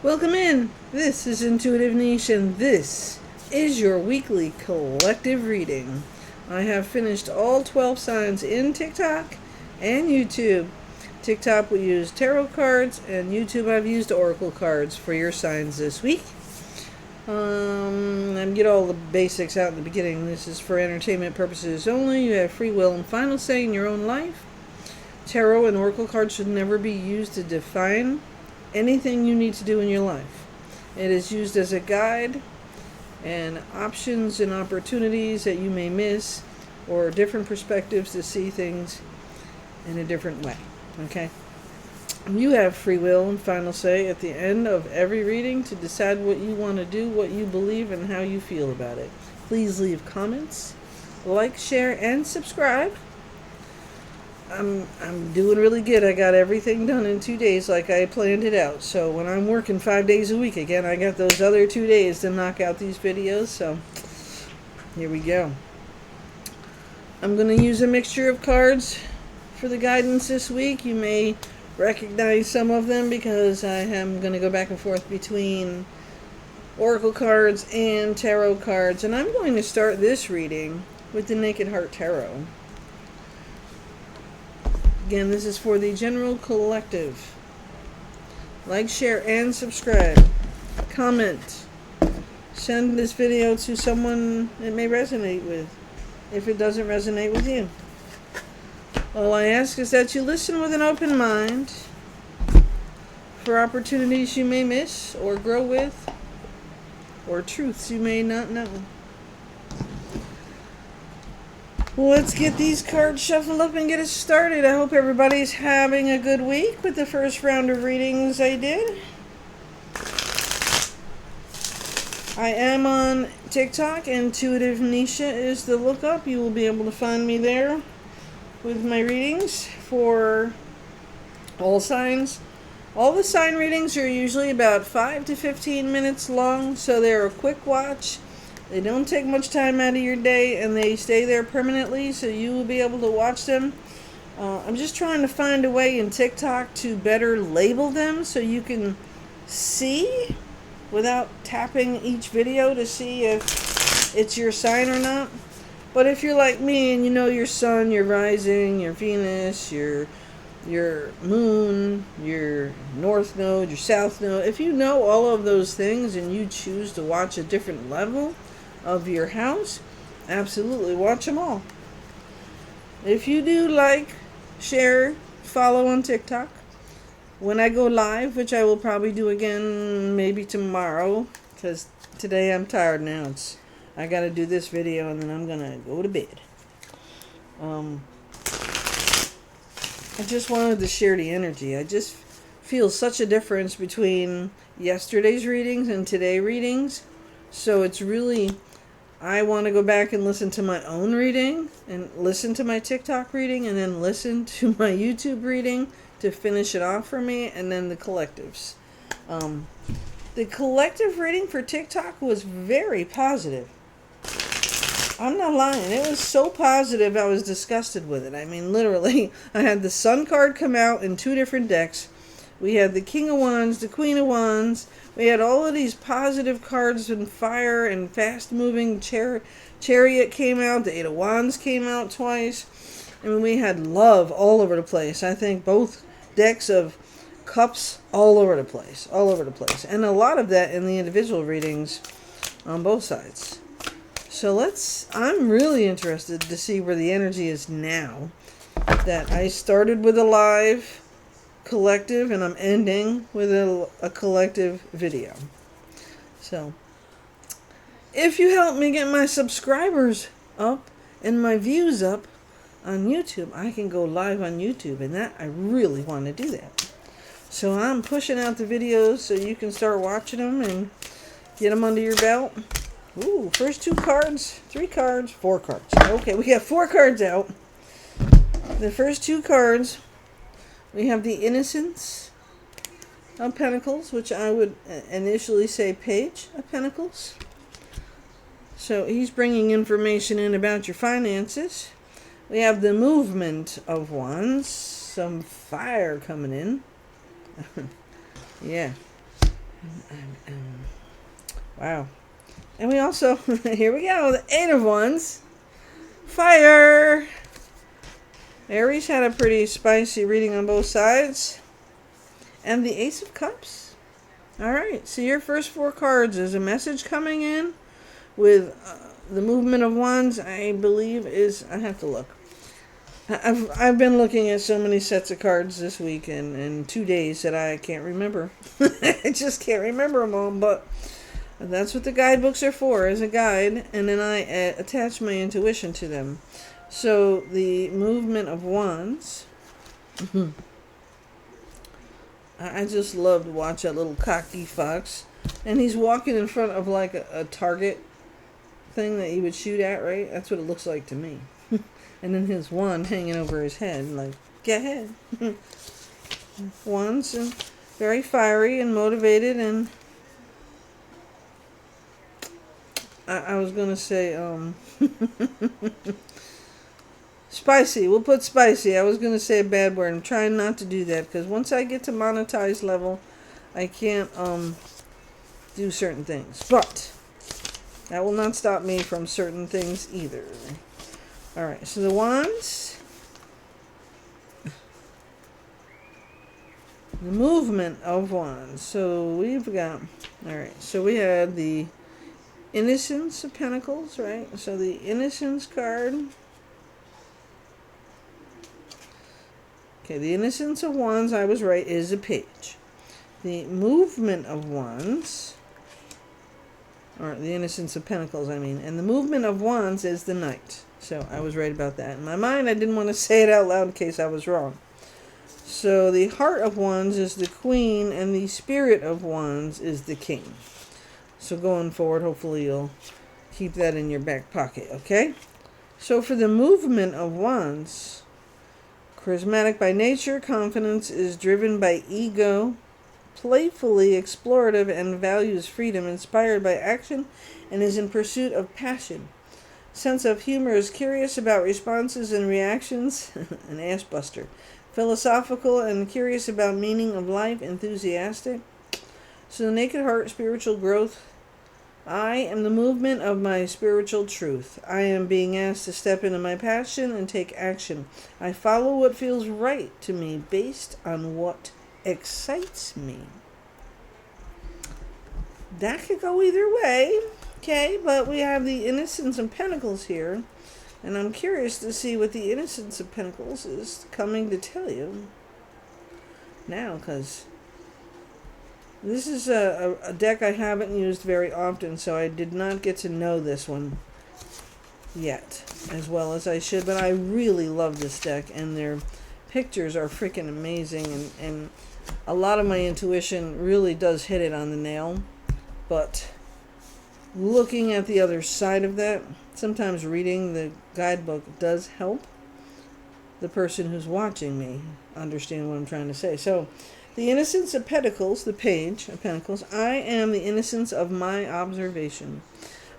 Welcome in. This is Intuitive Niche, and this is your weekly collective reading. I have finished all 12 signs in TikTok and YouTube. TikTok we use tarot cards, and YouTube I've used oracle cards for your signs this week. I'm get all the basics out in the beginning. This is for entertainment purposes only. You have free will and final say in your own life. Tarot and oracle cards should never be used to define anything you need to do in your life. It is used as a guide and options and opportunities that you may miss, or different perspectives to see things in a different way. Okay? You have free will and final say at the end of every reading to decide what you want to do, what you believe, and how you feel about it. Please leave comments, like, share, and subscribe. I'm doing really good. I got everything done in 2 days like I planned it out. So when I'm working 5 days a week again, I got those other 2 days to knock out these videos. So here we go. I'm going to use a mixture of cards for the guidance this week. You may recognize some of them because I am going to go back and forth between oracle cards and tarot cards. And I'm going to start this reading with the Naked Heart Tarot. Again, this is for the general collective. Like, share, and subscribe. Comment. Send this video to someone it may resonate with, if it doesn't resonate with you. All I ask is that you listen with an open mind for opportunities you may miss or grow with, or truths you may not know. Let's get these cards shuffled up and get it started. I hope everybody's having a good week with the first round of readings I did. I am on TikTok. Intuitive Niche is the lookup. You will be able to find me there with my readings for all signs. All the sign readings are usually about 5 to 15 minutes long, so they're a quick watch. They don't take much time out of your day, and they stay there permanently, so you will be able to watch them. I'm just trying to find a way in TikTok to better label them so you can see without tapping each video to see if it's your sign or not. But if you're like me and you know your sun, your rising, your Venus, your moon, your north node, your south node, if you know all of those things and you choose to watch a different level of your house, absolutely watch them all. If you do like, share, follow on TikTok. When I go live, which I will probably do again maybe tomorrow, because today I'm tired now. I got to do this video and then I'm going to go to bed. I just wanted to share the energy. I just feel such a difference between yesterday's readings and today's readings. So it's really, I want to go back and listen to my own reading and listen to my TikTok reading and then listen to my YouTube reading to finish it off for me, and then the collectives. The collective reading for TikTok was very positive. I'm not lying. It was so positive I was disgusted with it. I mean, literally, I had the Sun card come out in 2 different decks. We had the King of Wands, the Queen of Wands. We had all of these positive cards and fire and fast-moving chariot came out. The Eight of Wands came out twice. I mean, we had love all over the place. I think both decks of cups all over the place. All over the place. And a lot of that in the individual readings on both sides. So I'm really interested to see where the energy is now. That I started with a live collective and I'm ending with a collective video. So if you help me get my subscribers up and my views up on YouTube, I can go live on YouTube, and that I really want to do that. So I'm pushing out the videos so you can start watching them and get them under your belt. Ooh, first 2 cards, 3 cards, 4 cards. Okay, we got 4 cards out. The first 2 cards, we have the Innocence of Pentacles, which I would initially say Page of Pentacles. So he's bringing information in about your finances. We have the Movement of Wands, some fire coming in. Yeah. Wow. And we also, here we go, the Eight of Wands. Fire! Aries had a pretty spicy reading on both sides. And the Ace of Cups. Alright, so your first four cards is a message coming in with the movement of wands, I believe is, I have to look. I've been looking at so many sets of cards this week and in 2 days that I can't remember. I just can't remember them all, but that's what the guidebooks are for, as a guide, and then I attach my intuition to them. So the movement of wands, I just love to watch that little cocky fox, and he's walking in front of like a target thing that you would shoot at, right? That's what it looks like to me. And then his wand hanging over his head, like, get ahead. Wands, very fiery and motivated, and I was going to say, spicy. We'll put spicy. I was going to say a bad word. I'm trying not to do that, because once I get to monetized level, I can't do certain things. But that will not stop me from certain things either. Alright, so the wands, the movement of wands. So we've got, alright, so we had the Innocence of Pentacles, right? So the Innocence card. Okay, the Innocence of Wands, I was right, is a page. The movement of wands, or the Innocence of Pentacles, I mean, and the movement of wands is the Knight. So I was right about that. In my mind, I didn't want to say it out loud in case I was wrong. So the Heart of Wands is the Queen, and the Spirit of Wands is the King. So going forward, hopefully you'll keep that in your back pocket, okay? So for the movement of wands, charismatic by nature, confidence is driven by ego, playfully explorative, and values freedom, inspired by action, and is in pursuit of passion. Sense of humor is curious about responses and reactions, an ass buster. Philosophical and curious about meaning of life, enthusiastic. So the Naked Heart, spiritual growth. I am the movement of my spiritual truth. I am being asked to step into my passion and take action. I follow what feels right to me based on what excites me. That could go either way. Okay, but we have the Innocence of Pentacles here, and I'm curious to see what the Innocence of Pentacles is coming to tell you now, because this is a deck I haven't used very often, so I did not get to know this one yet as well as I should, but I really love this deck, and their pictures are freaking amazing, and a lot of my intuition really does hit it on the nail, but looking at the other side of that, sometimes reading the guidebook does help the person who's watching me understand what I'm trying to say. So, the Innocence of Pentacles, the Page of Pentacles, I am the innocence of my observation.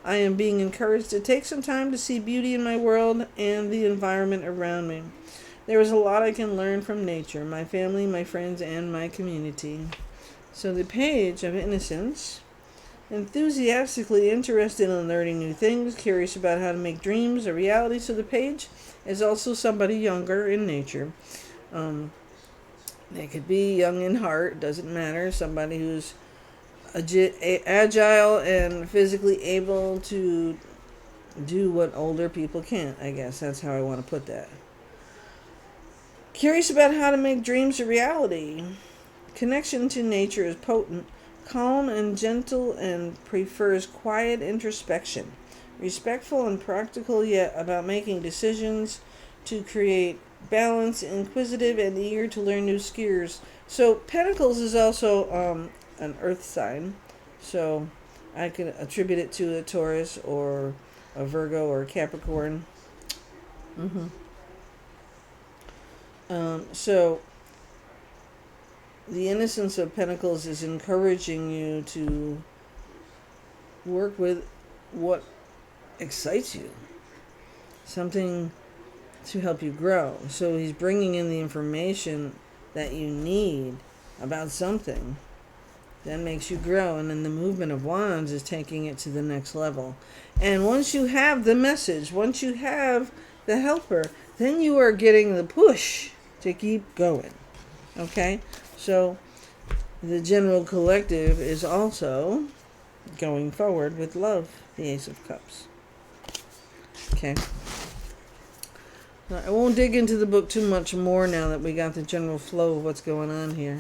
I am being encouraged to take some time to see beauty in my world and the environment around me. There is a lot I can learn from nature, my family, my friends, and my community. So the Page of Innocence, enthusiastically interested in learning new things, curious about how to make dreams a reality. So the Page is also somebody younger in nature. They could be young in heart, doesn't matter. Somebody who's agile and physically able to do what older people can't, I guess. That's how I want to put that. Curious about how to make dreams a reality. Connection to nature is potent, calm and gentle, and prefers quiet introspection. Respectful and practical, yet about making decisions to create balance, inquisitive, and eager to learn new skills. So Pentacles is also an earth sign, so I could attribute it to a Taurus or a Virgo or a Capricorn. So the Innocence of Pentacles is encouraging you to work with what excites you, something to help you grow. So he's bringing in the information that you need about something that makes you grow. And then the movement of wands is taking it to the next level. And once you have the message, once you have the helper, then you are getting the push to keep going. Okay? So the general collective is also going forward with love, the Ace of Cups. Okay? Now, I won't dig into the book too much more now that we got the general flow of what's going on here.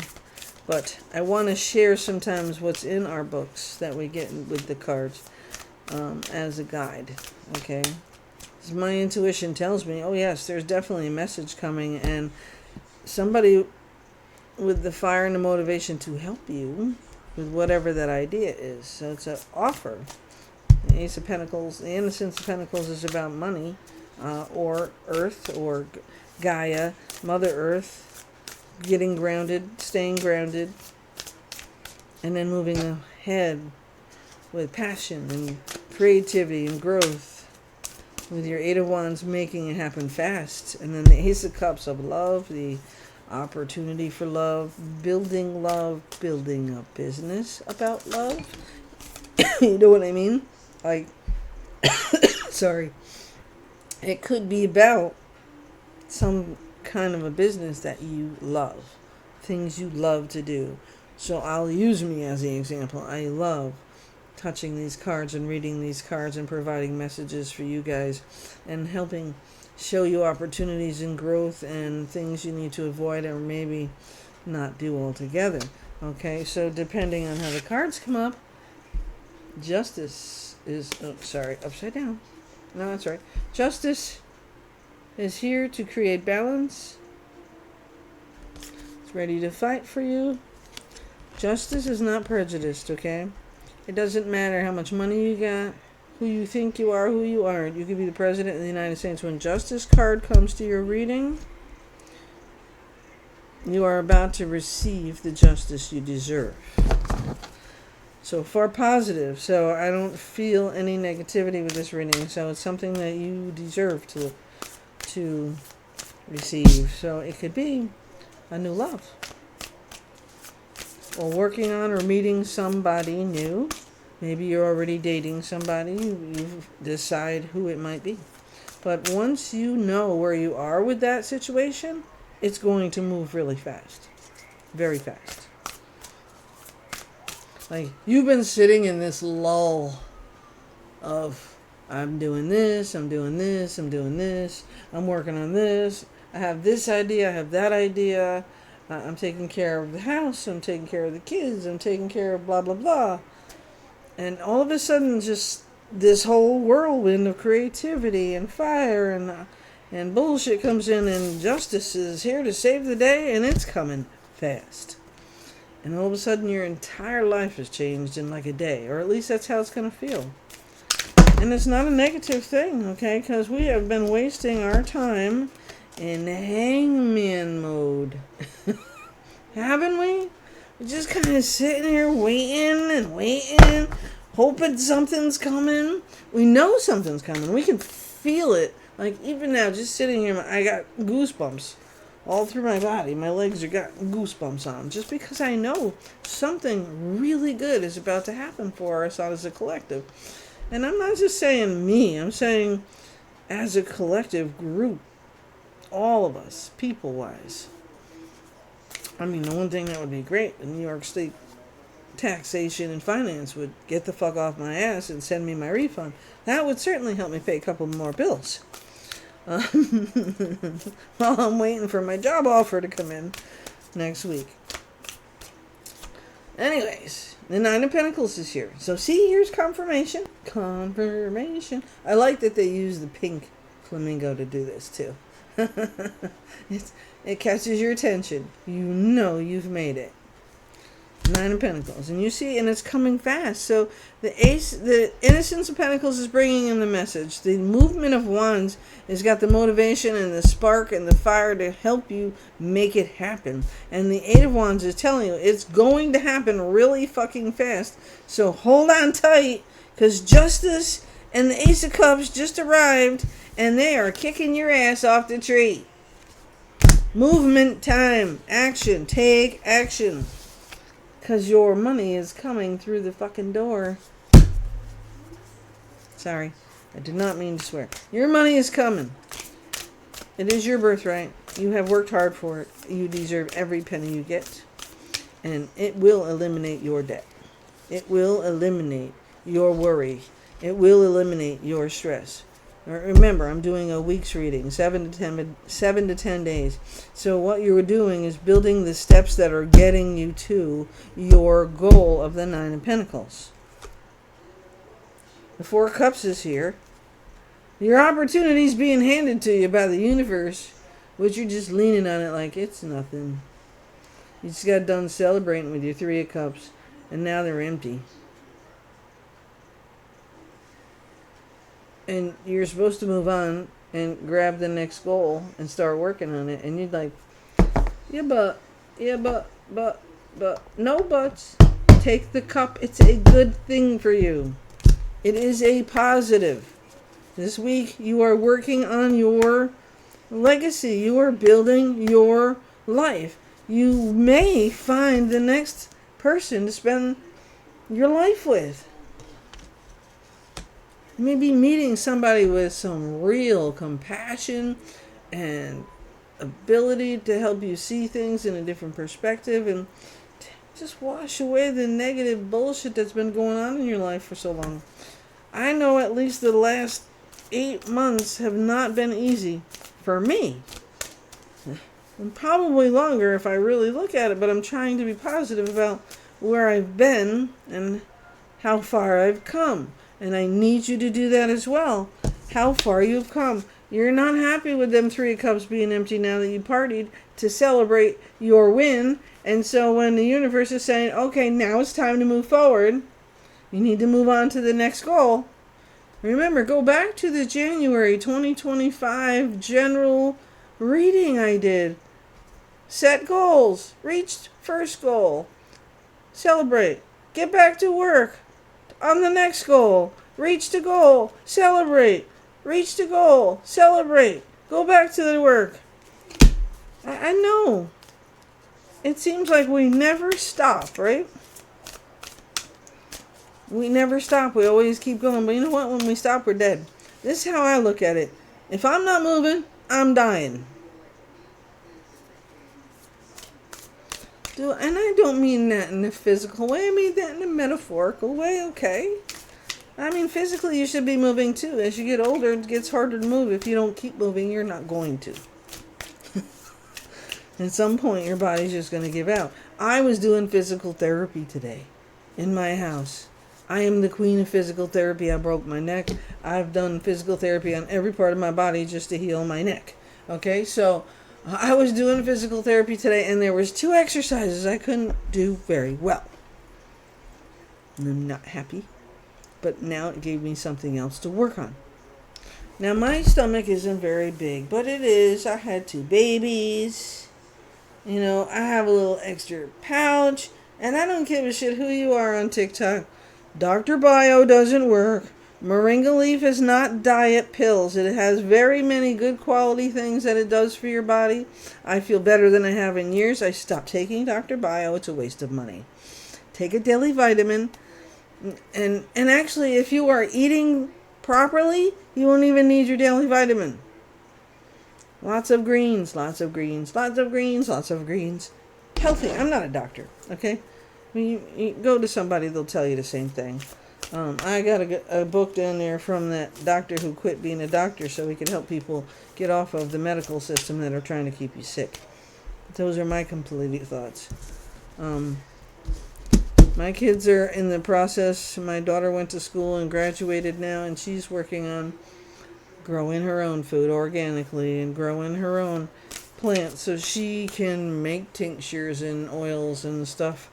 But I want to share sometimes what's in our books that we get with the cards as a guide. Okay? Because my intuition tells me, oh yes, there's definitely a message coming, and somebody with the fire and the motivation to help you with whatever that idea is. So it's an offer. The Ace of Pentacles, the Innocence of Pentacles is about money, or Earth, or Gaia, Mother Earth, getting grounded, staying grounded, and then moving ahead with passion and creativity and growth. With your Eight of Wands, making it happen fast. And then the Ace of Cups of love, the opportunity for love, building a business about love. You know what I mean? Like, sorry. It could be about some kind of a business that you love. Things you love to do. So I'll use me as the example. I love touching these cards and reading these cards and providing messages for you guys and helping show you opportunities and growth and things you need to avoid or maybe not do altogether. Okay, so depending on how the cards come up, Justice is, upside down. No, that's right. Justice is here to create balance. It's ready to fight for you. Justice is not prejudiced, okay? It doesn't matter how much money you got, who you think you are, who you aren't. You could be the President of the United States. When Justice card comes to your reading, you are about to receive the justice you deserve. So far positive. So I don't feel any negativity with this reading. So it's something that you deserve to receive. So it could be a new love, or working on or meeting somebody new. Maybe you're already dating somebody. You decide who it might be. But once you know where you are with that situation, it's going to move really fast. Very fast. Like, you've been sitting in this lull of, I'm doing this, I'm doing this, I'm doing this, I'm working on this, I have this idea, I have that idea, I'm taking care of the house, I'm taking care of the kids, I'm taking care of blah, blah, blah. And all of a sudden, just this whole whirlwind of creativity and fire and bullshit comes in, and justice is here to save the day, and it's coming fast. And all of a sudden, your entire life has changed in like a day, or at least that's how it's going to feel. And it's not a negative thing, okay? Because we have been wasting our time in hangman mode. Haven't we? We're just kind of sitting here waiting, hoping something's coming. We know something's coming. We can feel it. Like, even now, just sitting here, I got goosebumps all through my body. My legs are got goosebumps on. Just because I know something really good is about to happen for us as a collective. And I'm not just saying me. I'm saying as a collective group. All of us, people-wise. I mean, the one thing that would be great, the New York State taxation and finance would get the fuck off my ass and send me my refund. That would certainly help me pay a couple more bills. While I'm waiting for my job offer to come in next week. Anyways, the Nine of Pentacles is here. So see, here's confirmation. Confirmation. I like that they use the pink flamingo to do this too. It catches your attention. You know you've made it. Nine of Pentacles. And you see, and it's coming fast. So the Innocence of Pentacles is bringing in the message. The movement of Wands has got the motivation and the spark and the fire to help you make it happen. And the Eight of Wands is telling you it's going to happen really fucking fast. So hold on tight, because Justice and the Ace of Cups just arrived, and they are kicking your ass off the tree. Movement time. Action. Take action. Because your money is coming through the fucking door. Sorry, I did not mean to swear. Your money is coming. It is your birthright. You have worked hard for it. You deserve every penny you get. And it will eliminate your debt. It will eliminate your worry. It will eliminate your stress. Remember, I'm doing a week's reading, 7 to 10 days. So what you're doing is building the steps that are getting you to your goal of the 9 of Pentacles. The 4 of Cups is here. Your opportunity's being handed to you by the universe, but you're just leaning on it like it's nothing. You just got done celebrating with your 3 of Cups, and now they're empty. And you're supposed to move on and grab the next goal and start working on it. And you're like, but, no buts. Take the cup. It's a good thing for you. It is a positive. This week, you are working on your legacy. You are building your life. You may find the next person to spend your life with. You may be meeting somebody with some real compassion and ability to help you see things in a different perspective and just wash away the negative bullshit that's been going on in your life for so long. I know at least the last 8 months have not been easy for me. And probably longer if I really look at it, but I'm trying to be positive about where I've been and how far I've come. And I need you to do that as well. How far you've come. You're not happy with them 3 of Cups being empty now that you partied to celebrate your win. And so when the universe is saying, okay, now it's time to move forward, you need to move on to the next goal. Remember, go back to the January 2025 general reading I did. Set goals. Reached first goal. Celebrate. Get back to work. On the next goal. Reach the goal. Celebrate. Reach the goal. Celebrate. Go back to the work. I know. It seems like we never stop, right? We never stop. We always keep going. But you know what? When we stop, we're dead. This is how I look at it. If I'm not moving, I'm dying. And I don't mean that in a physical way. I mean that in a metaphorical way, okay? I mean, physically, you should be moving too. As you get older, it gets harder to move. If you don't keep moving, you're not going to. At some point, your body's just going to give out. I was doing physical therapy today in my house. I am the queen of physical therapy. I broke my neck. I've done physical therapy on every part of my body just to heal my neck. Okay, so I was doing physical therapy today, and there was 2 exercises I couldn't do very well. And I'm not happy, but now it gave me something else to work on. Now, my stomach isn't very big, but it is. I had 2 babies. You know, I have a little extra pouch, and I don't give a shit who you are on TikTok. Dr. Bio doesn't work. Moringa leaf is not diet pills. It has very many good quality things that it does for your body. I feel better than I have in years. I stopped taking Dr. Bio. It's a waste of money. Take a daily vitamin. And actually, if you are eating properly, you won't even need your daily vitamin. Lots of greens, lots of greens, lots of greens, lots of greens. Healthy. I'm not a doctor, okay? You go to somebody, they'll tell you the same thing. I got a book down there from that doctor who quit being a doctor so he could help people get off of the medical system that are trying to keep you sick. Those are my complete thoughts. My kids are in the process. My daughter went to school and graduated now, and she's working on growing her own food organically and growing her own plants so she can make tinctures and oils and stuff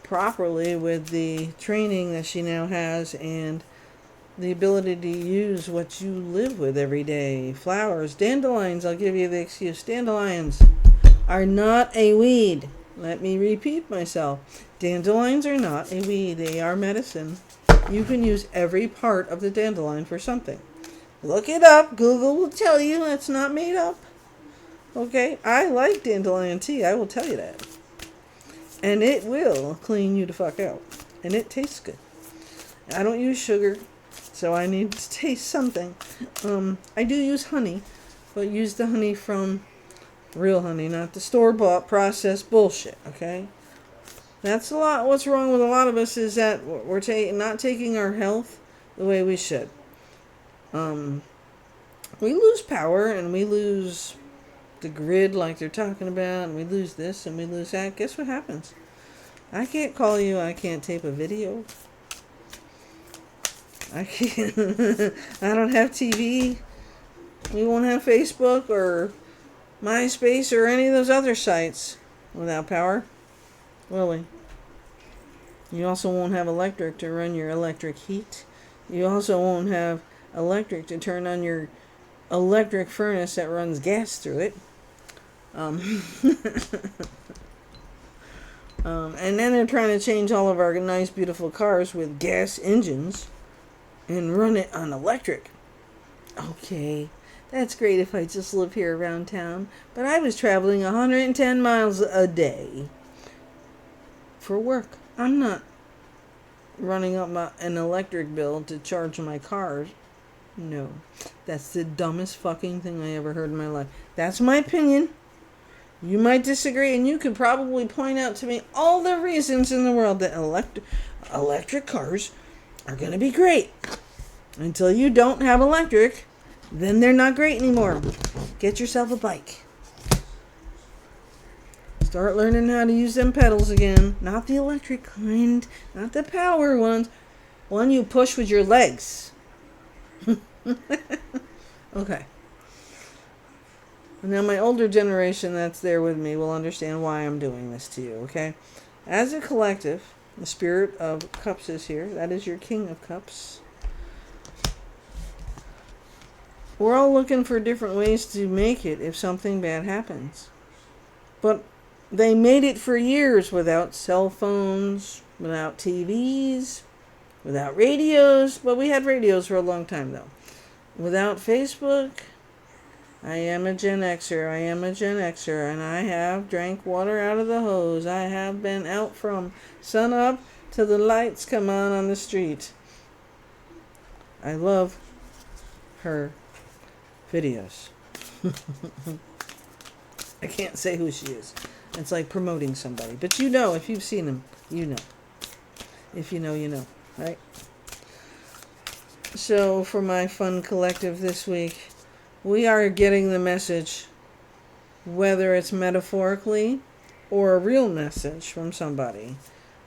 properly with the training that she now has and the ability to use what you live with every day. Flowers, dandelions, I'll give you the excuse. Dandelions are not a weed. Let me repeat myself. Dandelions are not a weed. They are medicine. You can use every part of the dandelion for something. Look it up. Google will tell you it's not made up. Okay? I like dandelion tea. I will tell you that. And it will clean you the fuck out. And it tastes good. I don't use sugar, so I need to taste something. I do use honey, but use the honey from real honey, not the store-bought processed bullshit, okay? That's a lot. What's wrong with a lot of us is that we're not taking our health the way we should. We lose power and we lose the grid like they're talking about, and we lose this and we lose that. Guess what happens? I can't call you. I can't tape a video. I can't. I don't have TV. We won't have Facebook or MySpace or any of those other sites without power, will we? You also won't have electric to run your electric heat. You also won't have electric to turn on your electric furnace that runs gas through it. And then they're trying to change all of our nice, beautiful cars with gas engines and run it on electric. Okay, that's great if I just live here around town. But I was traveling 110 miles a day for work. I'm not running up an electric bill to charge my cars. No, that's the dumbest fucking thing I ever heard in my life. That's my opinion. You might disagree, and you could probably point out to me all the reasons in the world that electric cars are going to be great. Until you don't have electric, then they're not great anymore. Get yourself a bike. Start learning how to use them pedals again. Not the electric kind, not the power ones. One you push with your legs. Okay. Now my older generation that's there with me will understand why I'm doing this to you, okay? As a collective, the Spirit of Cups is here. That is your King of Cups. We're all looking for different ways to make it if something bad happens. But they made it for years without cell phones, without TVs, without radios. Well, we had radios for a long time, though. Without Facebook. I am a Gen Xer. I am a Gen Xer. And I have drank water out of the hose. I have been out from sun up till the lights come on the street. I love her videos. I can't say who she is. It's like promoting somebody. But you know, if you've seen them, you know. If you know, you know. Right? So, for my fun collective this week, we are getting the message, whether it's metaphorically or a real message from somebody.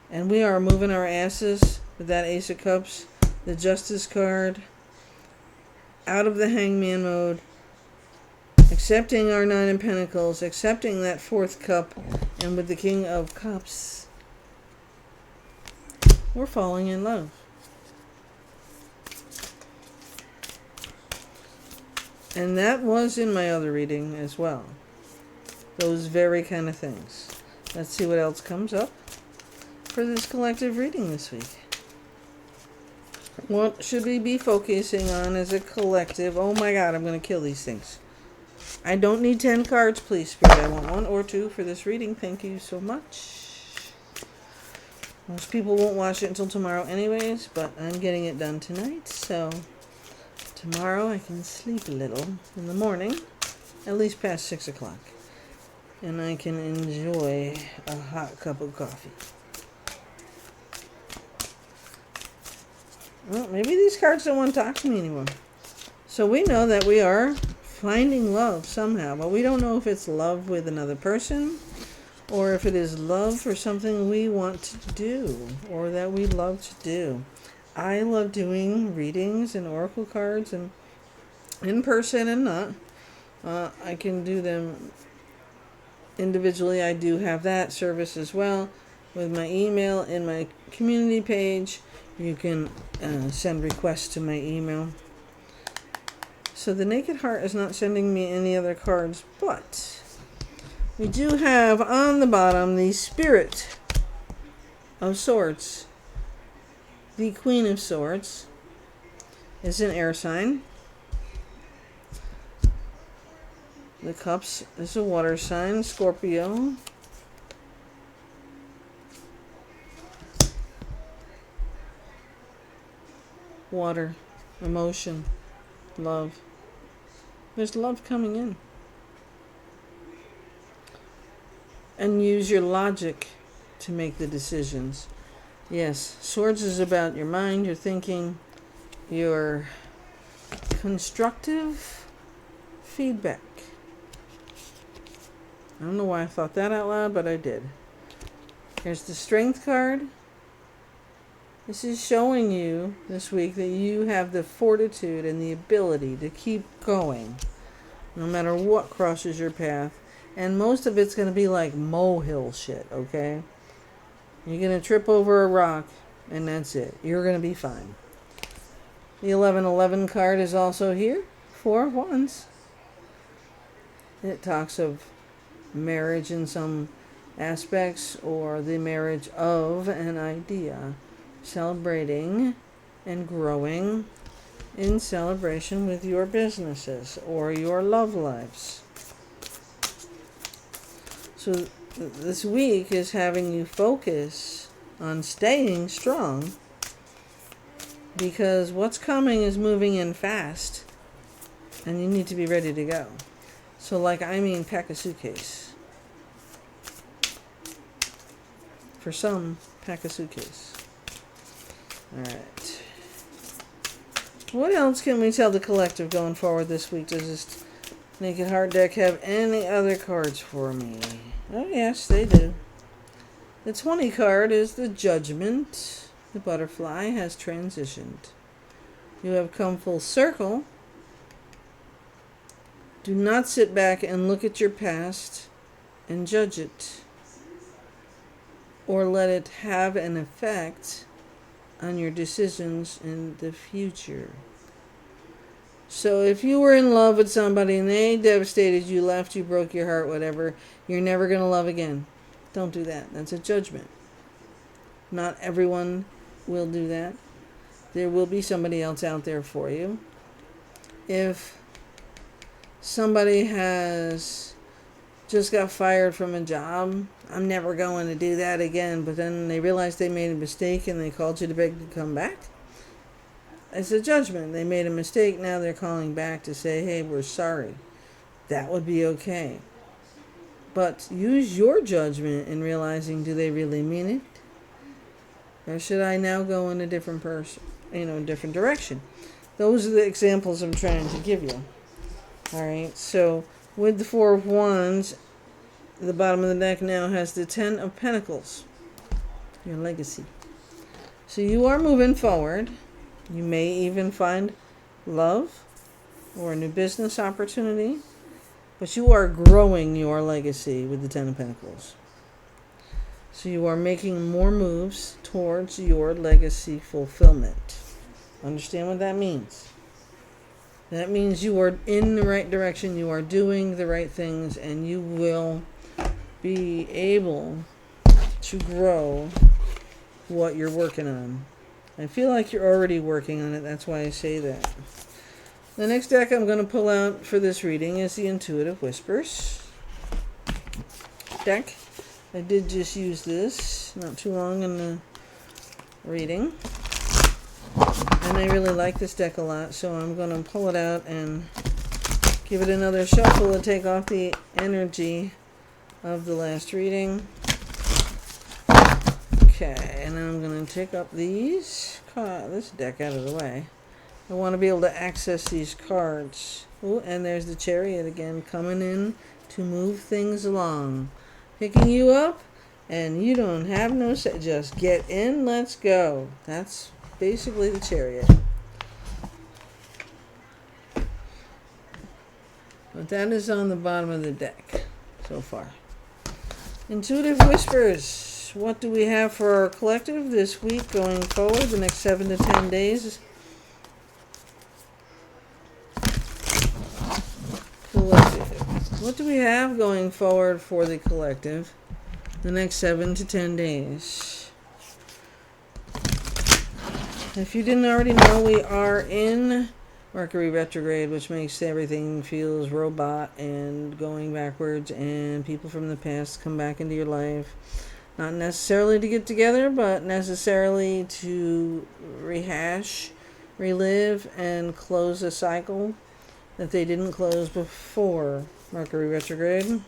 And we are moving our asses with that Ace of Cups, the Justice card, out of the Hangman mode, accepting our Nine of Pentacles, accepting that fourth cup, and with the King of Cups, we're falling in love. And that was in my other reading as well. Those very kind of things. Let's see what else comes up for this collective reading this week. What should we be focusing on as a collective? Oh my God, I'm going to kill these things. I don't need 10 cards, please, Spirit. I want 1 or 2 for this reading. Thank you so much. Most people won't watch it until tomorrow anyways, but I'm getting it done tonight, so tomorrow I can sleep a little in the morning, at least past 6 o'clock, and I can enjoy a hot cup of coffee. Well, maybe these cards don't want to talk to me anymore. So we know that we are finding love somehow, but we don't know if it's love with another person or if it is love for something we want to do or that we love to do. I love doing readings and oracle cards, and in person and not. I can do them individually. I do have that service as well with my email in my community page. You can send requests to my email. So the Naked Heart is not sending me any other cards, but we do have on the bottom the Spirit of Swords. The Queen of Swords is an air sign. The Cups is a water sign, Scorpio. water, emotion, love. There's love coming in. And use your logic to make the decisions. Yes, swords is about your mind, your thinking, your constructive feedback. I don't know why I thought that out loud, but I did. Here's the strength card. This is showing you this week that you have the fortitude and the ability to keep going no matter what crosses your path. And most of it's going to be like molehill shit, okay? You're going to trip over a rock and that's it. You're going to be fine. The 1111 card is also here. 4 of Wands. It talks of marriage in some aspects or the marriage of an idea. Celebrating and growing in celebration with your businesses or your love lives. So this week is having you focus on staying strong because what's coming is moving in fast and you need to be ready to go. So pack a suitcase. For some, pack a suitcase. Alright. What else can we tell the collective going forward this week? Does this Naked Heart deck have any other cards for me? Oh yes, they do. The 20 card is the Judgment. The butterfly has transitioned. You have come full circle. Do not sit back and look at your past and judge it or let it have an effect on your decisions in the future. So if you were in love with somebody and they devastated you, left you, broke your heart, whatever, you're never going to love again. Don't do that. That's a judgment. Not everyone will do that. There will be somebody else out there for you. If somebody has just got fired from a job, I'm never going to do that again, but then they realized they made a mistake and they called you to beg to come back. It's a judgment. They made a mistake, now they're calling back to say, hey, we're sorry. That would be okay. But use your judgment in realizing, do they really mean it? Or should I now go in a different different direction? Those are the examples I'm trying to give you. Alright, so with the 4 of Wands, the bottom of the deck now has the 10 of Pentacles. Your legacy. So you are moving forward. You may even find love or a new business opportunity. But you are growing your legacy with the 10 of Pentacles. So you are making more moves towards your legacy fulfillment. Understand what that means? That means you are in the right direction, you are doing the right things, and you will be able to grow what you're working on. I feel like you're already working on it, that's why I say that. The next deck I'm going to pull out for this reading is the Intuitive Whispers deck. I did just use this not too long in the reading. And I really like this deck a lot, so I'm going to pull it out and give it another shuffle to take off the energy of the last reading. Okay, and then I'm going to take up this deck out of the way. I want to be able to access these cards. Oh, and there's the Chariot again, coming in to move things along. Picking you up, and you don't have no say. Just get in, let's go. That's basically the Chariot. But that is on the bottom of the deck so far. Intuitive Whispers. What do we have for our collective this week going forward, the next 7 to 10 days? Collective. What do we have going forward for the collective the next 7 to 10 days? If you didn't already know, we are in Mercury retrograde, which makes everything feels robot and going backwards, and people from the past come back into your life. Not necessarily to get together, but necessarily to rehash relive and close a cycle that they didn't close before Mercury retrograde.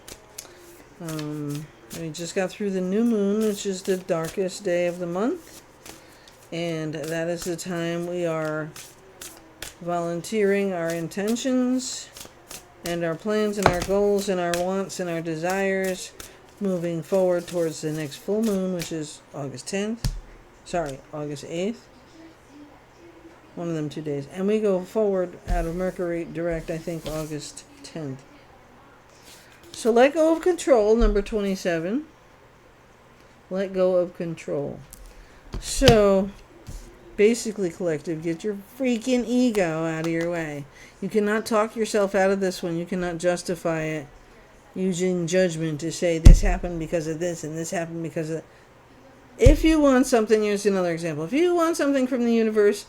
We just got through the new moon, which is the darkest day of the month. And that is the time we are volunteering our intentions and our plans and our goals and our wants and our desires, moving forward towards the next full moon, which is August 8th. One of them 2 days. And we go forward out of Mercury direct, I think, August 10th. So let go of control, number 27. Let go of control. So, basically, collective, get your freaking ego out of your way. You cannot talk yourself out of this one. You cannot justify it using judgment to say this happened because of this and this happened because of that. If you want something, here's another example. If you want something from the universe,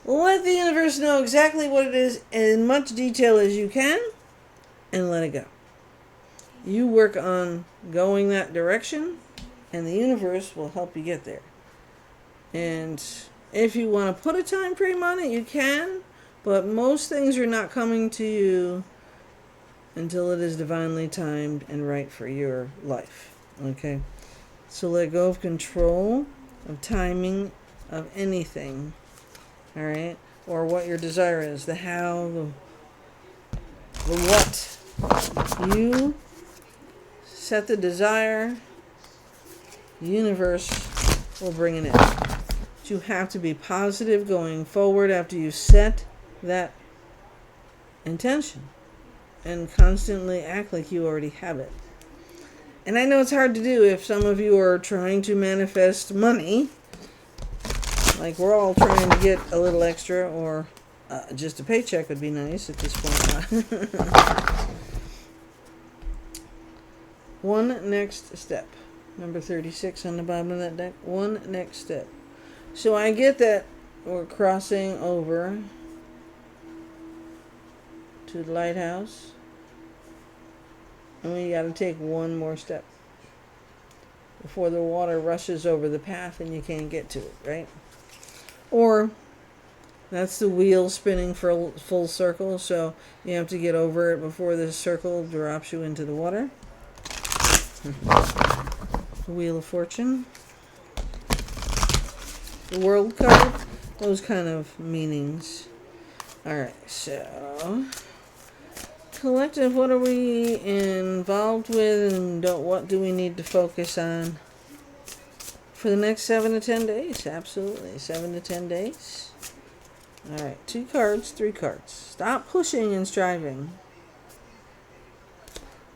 let the universe know exactly what it is in much detail as you can and let it go. You work on going that direction and the universe will help you get there. And if you want to put a time frame on it, you can, but most things are not coming to you until it is divinely timed and right for your life. Okay? So let go of control, of timing, of anything. All right? Or what your desire is, the how, the what. You set the desire, the universe will bring it in. But you have to be positive going forward after you set that intention and constantly act like you already have it. And I know it's hard to do if some of you are trying to manifest money, like we're all trying to get a little extra, or just a paycheck would be nice at this point. One next step. Number 36 on the bottom of that deck. One next step. So I get that we're crossing over to the lighthouse. And we got to take one more step before the water rushes over the path and you can't get to it, right? Or that's the wheel spinning for a full circle, so you have to get over it before the circle drops you into the water. The Wheel of Fortune. The World card. Those kind of meanings. Alright, so collective, what are we involved with and what do we need to focus on for the next 7 to 10 days? Absolutely, 7 to 10 days. Alright, 2 cards, 3 cards. Stop pushing and striving.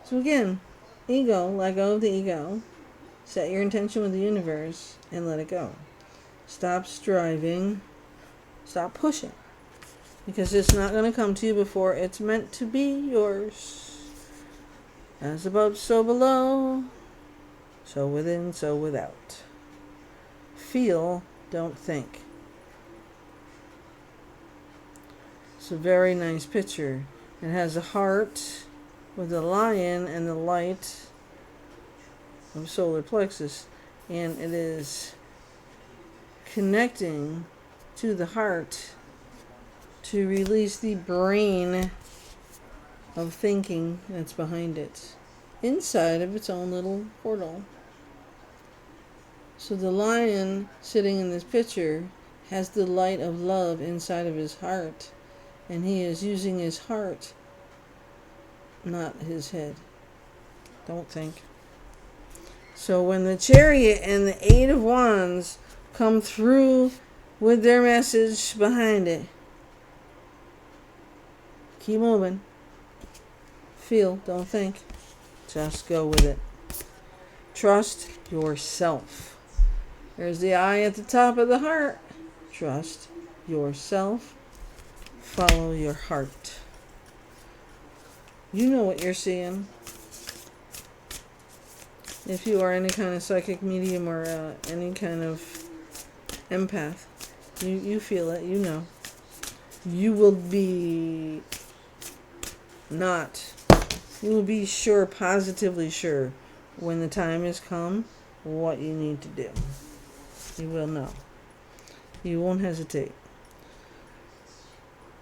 So again, ego, let go of the ego. Set your intention with the universe and let it go. Stop striving. Stop pushing. Because it's not going to come to you before it's meant to be yours. As above, so below. So within, so without. Feel, don't think. It's a very nice picture. It has a heart with a lion and the light of solar plexus, and it is connecting to the heart to release the brain of thinking that's behind it inside of its own little portal. So the lion sitting in this picture has the light of love inside of his heart, and he is using his heart, not his head. Don't think. So when the Chariot and the Eight of Wands come through with their message behind it, keep moving. Feel, don't think. Just go with it. Trust yourself. There's the eye at the top of the heart. Trust yourself. Follow your heart. You know what you're seeing. If you are any kind of psychic medium or any kind of empath, you feel it, you know. You will be sure, positively sure, when the time has come, what you need to do. You will know. You won't hesitate.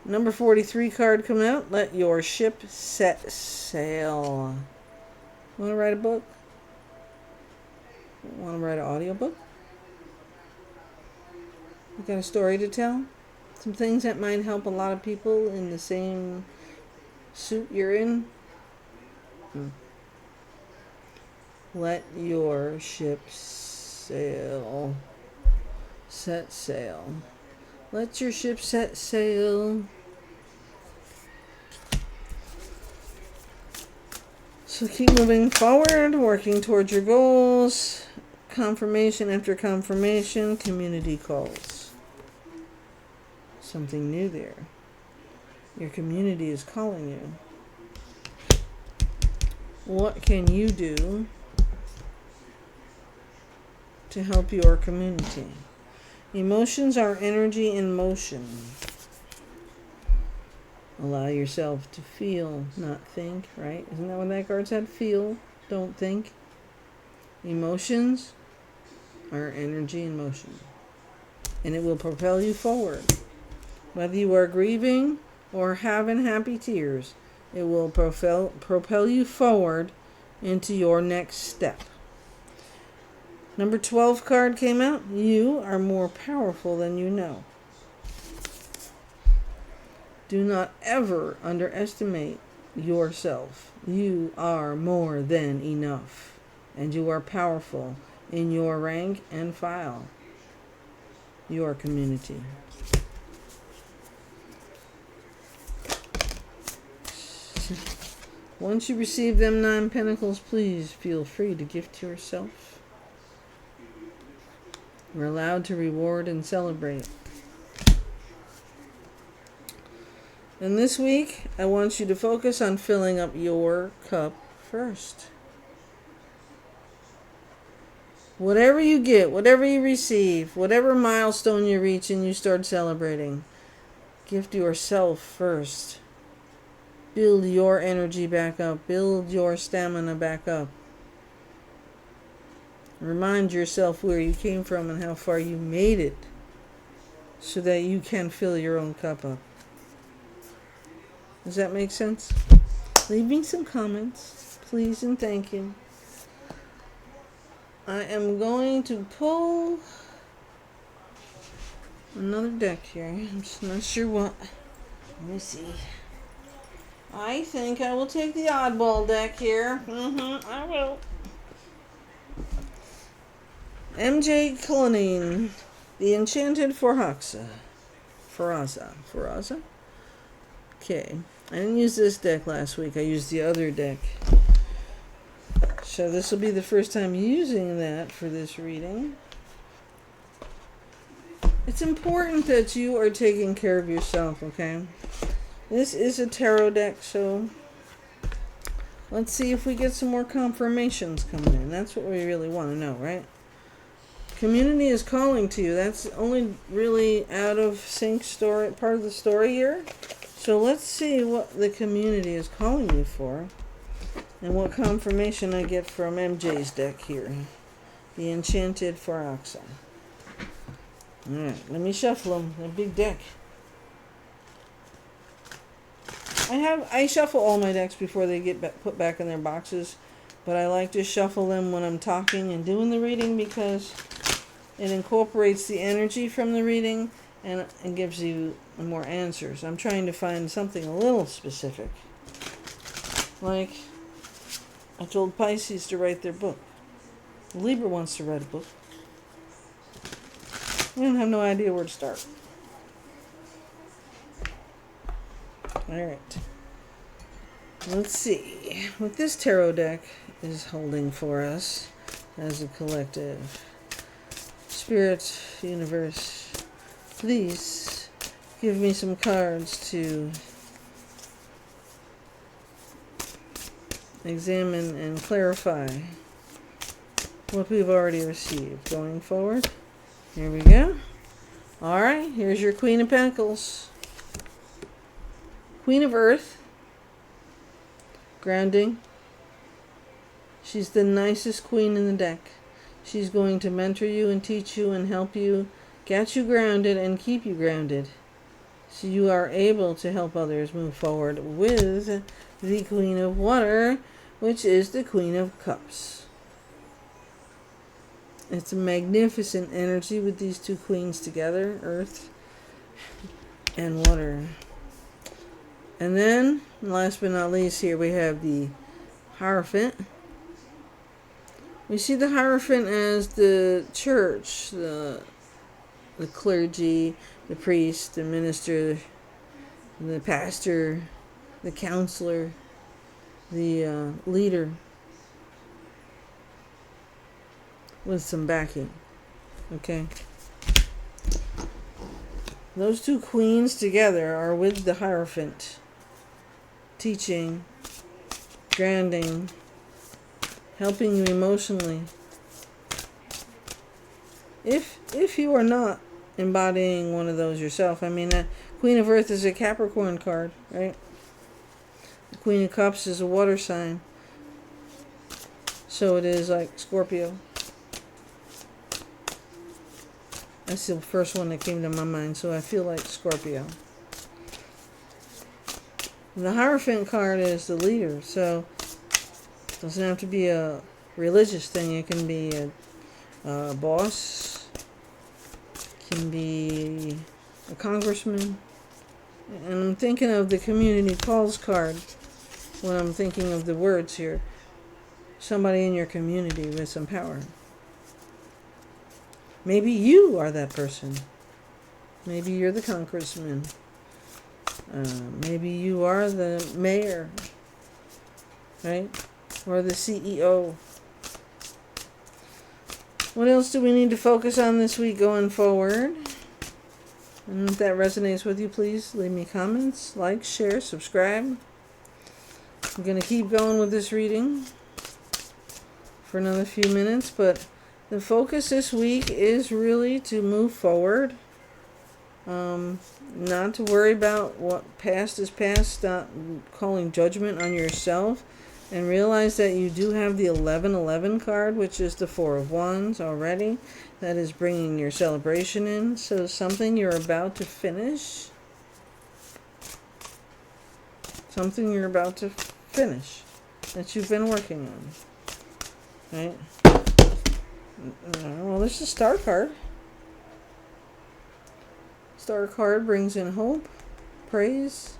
Number 43 card come out. Let your ship set sail. Want to write a book? Want to write an audiobook? You got a story to tell? Some things that might help a lot of people in the same suit you're in? Let your ship sail. Set sail. Let your ship set sail. So keep moving forward, working towards your goals. Confirmation after confirmation, community calls. Something new there. Your community is calling you. What can you do to help your community? Emotions are energy in motion. Allow yourself to feel, not think, right? Isn't that what that card said? Feel, don't think. Emotions are energy in motion. And it will propel you forward. Whether you are grieving or having happy tears, it will propel you forward into your next step. Number 12 card came out. You are more powerful than you know. Do not ever underestimate yourself. You are more than enough. And you are powerful in your rank and file. Your community. Once you receive them 9 pentacles, please feel free to gift yourself. We're allowed to reward and celebrate. And this week, I want you to focus on filling up your cup first. Whatever you get, whatever you receive, whatever milestone you reach and you start celebrating, gift yourself first. Build your energy back up. Build your stamina back up. Remind yourself where you came from and how far you made it so that you can fill your own cup up. Does that make sense? Leave me some comments, please and thank you. I am going to pull another deck here. I'm just not sure what. Let me see. I think I will take the oddball deck here. I will. MJ Cullinane, the Enchanted Faraza. Okay. I didn't use this deck last week. I used the other deck. So this will be the first time using that for this reading. It's important that you are taking care of yourself, okay? This is a tarot deck, so let's see if we get some more confirmations coming in. That's what we really want to know, right? Community is calling to you. That's the only really out of sync story, part of the story here. So let's see what the community is calling you for and what confirmation I get from MJ's deck here. The Enchanted Faraza. Alright, let me shuffle them. A big deck. I shuffle all my decks before they get put back in their boxes, but I like to shuffle them when I'm talking and doing the reading because it incorporates the energy from the reading and gives you more answers. I'm trying to find something a little specific. Like, I told Pisces to write their book. Libra wants to write a book. We don't have no idea where to start. Alright. Let's see what this tarot deck is holding for us as a collective. Spirit, universe, please give me some cards to examine and clarify what we've already received. Going forward, here we go. Alright, here's your Queen of Pentacles. Queen of Earth. Grounding. She's the nicest queen in the deck. She's going to mentor you and teach you and help you, get you grounded and keep you grounded. so you are able to help others move forward with the Queen of Water, which is the Queen of Cups. It's a magnificent energy with these two queens together, Earth and Water. And then, last but not least, here we have the Hierophant. We see the Hierophant as the church, the clergy, the priest, the minister, the pastor, the counselor, the leader, with some backing. Okay? Those two queens together are with the Hierophant, teaching, grounding, helping you emotionally. If you are not embodying one of those yourself, I mean, Queen of Earth is a Capricorn card, right? The Queen of Cups is a water sign. So it is like Scorpio. That's the first one that came to my mind, so I feel like Scorpio. The Hierophant card is the leader, so it doesn't have to be a religious thing. It can be a boss, it can be a congressman. And I'm thinking of the community calls card when I'm thinking of the words here. Somebody in your community with some power. Maybe you are that person. Maybe you're the congressman. Maybe you are the mayor, right? Or the CEO. What else do we need to focus on this week going forward? And if that resonates with you, please leave me comments, like, share, subscribe. I'm going to keep going with this reading for another few minutes, but the focus this week is really to move forward. Not to worry about what past is past. Stop calling judgment on yourself. And realize that you do have the 1111 card, which is the Four of Wands already. That is bringing your celebration in. So something you're about to finish. Something you're about to finish that you've been working on. Right? Well, there's a Star card. Star card brings in hope, praise,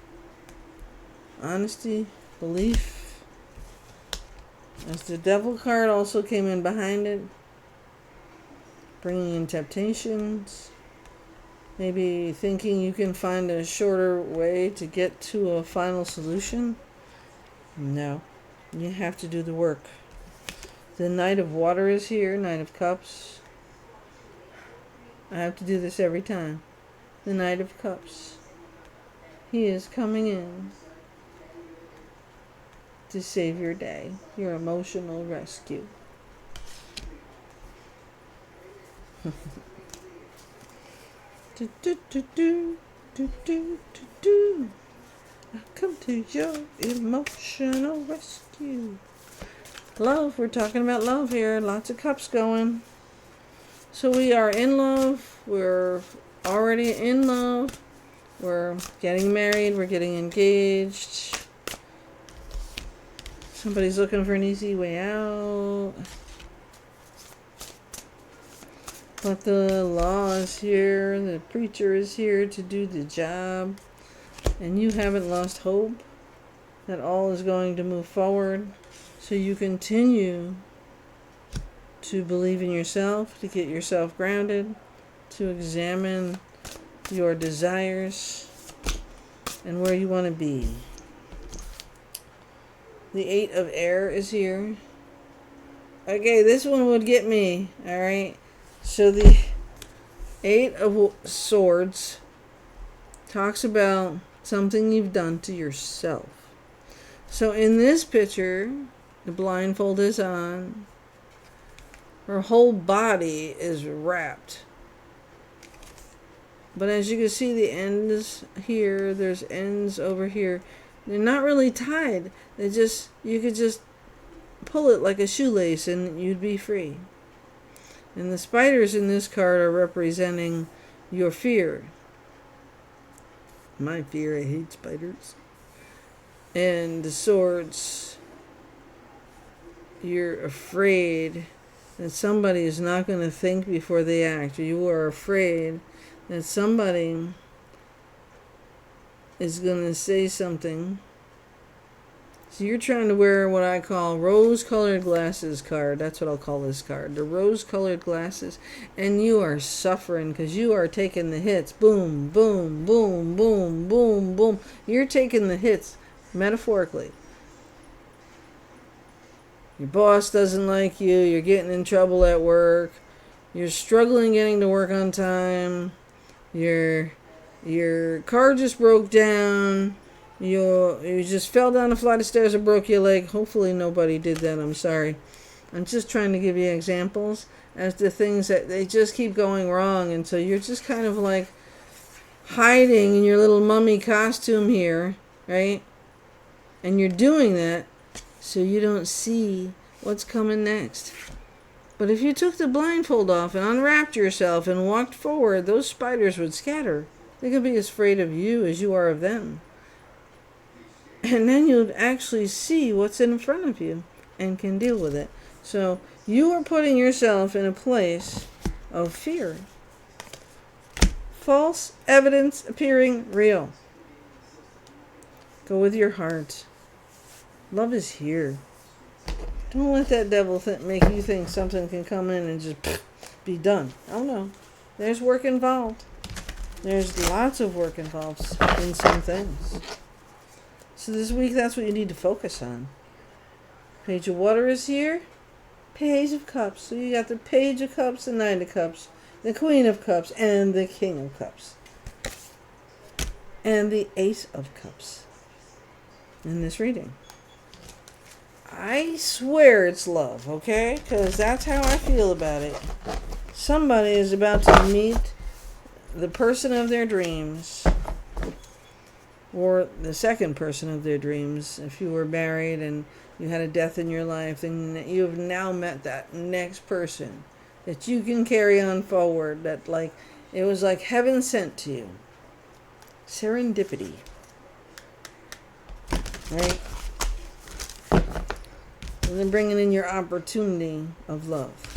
honesty, belief. As the Devil card also came in behind it, bringing in temptations. Maybe thinking you can find a shorter way to get to a final solution. No, you have to do the work. The Knight of Water is here, Knight of Cups. I have to do this every time. The Knight of Cups. He is coming in to save your day, your emotional rescue. do, do, do, do, do, do, do, do. I come to your emotional rescue. Love, we're talking about love here. Lots of cups going. So we are in love. We're already in love. We're getting married. We're getting engaged. Somebody's looking for an easy way out. But the law is here. The preacher is here to do the job. And you haven't lost hope that all is going to move forward. So you continue to believe in yourself, to get yourself grounded, to examine your desires and where you want to be. The Eight of Air is here. Okay, this one would get me, alright? So the Eight of Swords talks about something you've done to yourself. So in this picture, the blindfold is on. Her whole body is wrapped. But as you can see, the ends here, there's ends over here. They're not really tied. They just, you could just pull it like a shoelace and you'd be free. And the spiders in this card are representing your fear. My fear, I hate spiders. And the swords, you're afraid that somebody is not going to think before they act. You are afraid that somebody is going to say something. So you're trying to wear what I call rose-colored glasses card. That's what I'll call this card. The rose-colored glasses. And you are suffering because you are taking the hits. Boom, boom, boom, boom, boom, boom. You're taking the hits, metaphorically. Your boss doesn't like you. You're getting in trouble at work. You're struggling getting to work on time. Your car just broke down. You just fell down a flight of stairs and broke your leg. Hopefully nobody did that. I'm sorry. I'm just trying to give you examples as to things that they just keep going wrong. And so you're just kind of like hiding in your little mummy costume here, right? And you're doing that so you don't see what's coming next. But if you took the blindfold off and unwrapped yourself and walked forward, those spiders would scatter. They could be as afraid of you as you are of them. And then you'd actually see what's in front of you and can deal with it. So you are putting yourself in a place of fear. False evidence appearing real. Go with your heart. Love is here. Don't let that devil make you think something can come in and just be done. Oh no. There's work involved. There's lots of work involved in some things. So this week, that's what you need to focus on. Page of Water is here. Page of Cups. So you got the Page of Cups, the Knight of Cups, the Queen of Cups, and the King of Cups. And the Ace of Cups in this reading. I swear it's love, okay? Because that's how I feel about it. Somebody is about to meet the person of their dreams. Or the second person of their dreams. If you were married and you had a death in your life, then you have now met that next person that you can carry on forward. That it was like heaven sent to you. Serendipity. Right? And then bringing in your opportunity of love.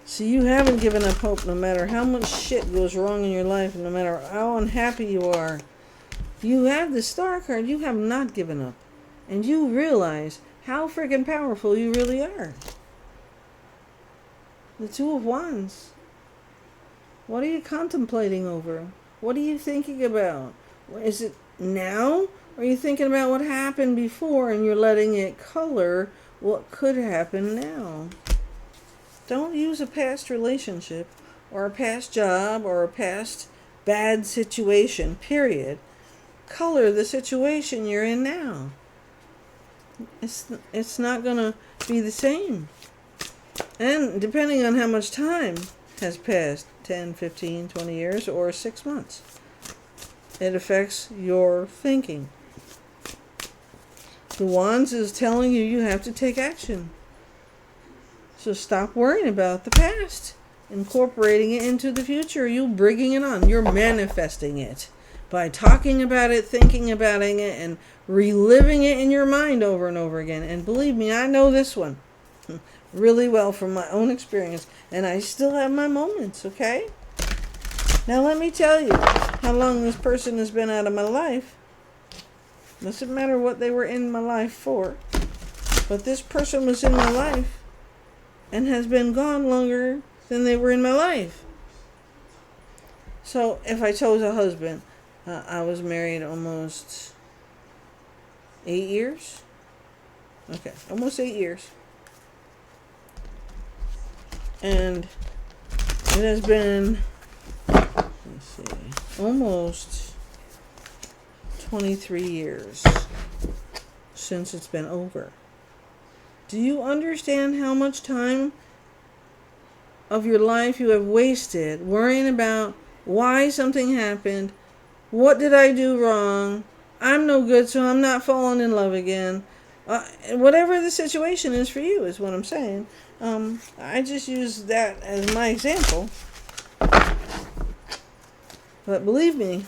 So you haven't given up hope no matter how much shit goes wrong in your life, no matter how unhappy you are. You have the Star card. You have not given up. And you realize how freaking powerful you really are. The Two of Wands. What are you contemplating over? What are you thinking about? Is it now? Or are you thinking about what happened before and you're letting it color what could happen now? Don't use a past relationship or a past job or a past bad situation, period. Color the situation you're in now. It's not going to be the same. And depending on how much time has passed, 10, 15, 20 years, or 6 months, it affects your thinking. The Wands is telling you have to take action. So stop worrying about the past. Incorporating it into the future. You're bringing it on. You're manifesting it. By talking about it, thinking about it, and reliving it in your mind over and over again. And believe me, I know this one really well from my own experience. And I still have my moments, okay? Now let me tell you how long this person has been out of my life. Doesn't matter what they were in my life for. But this person was in my life and has been gone longer than they were in my life. So if I chose a husband, I was married almost 8 years. Okay, almost 8 years. And it has been, almost 23 years since it's been over. Do you understand how much time of your life you have wasted worrying about why something happened? What did I do wrong? I'm no good, so I'm not falling in love again. Whatever the situation is for you is what I'm saying. I just use that as my example. But But believe me,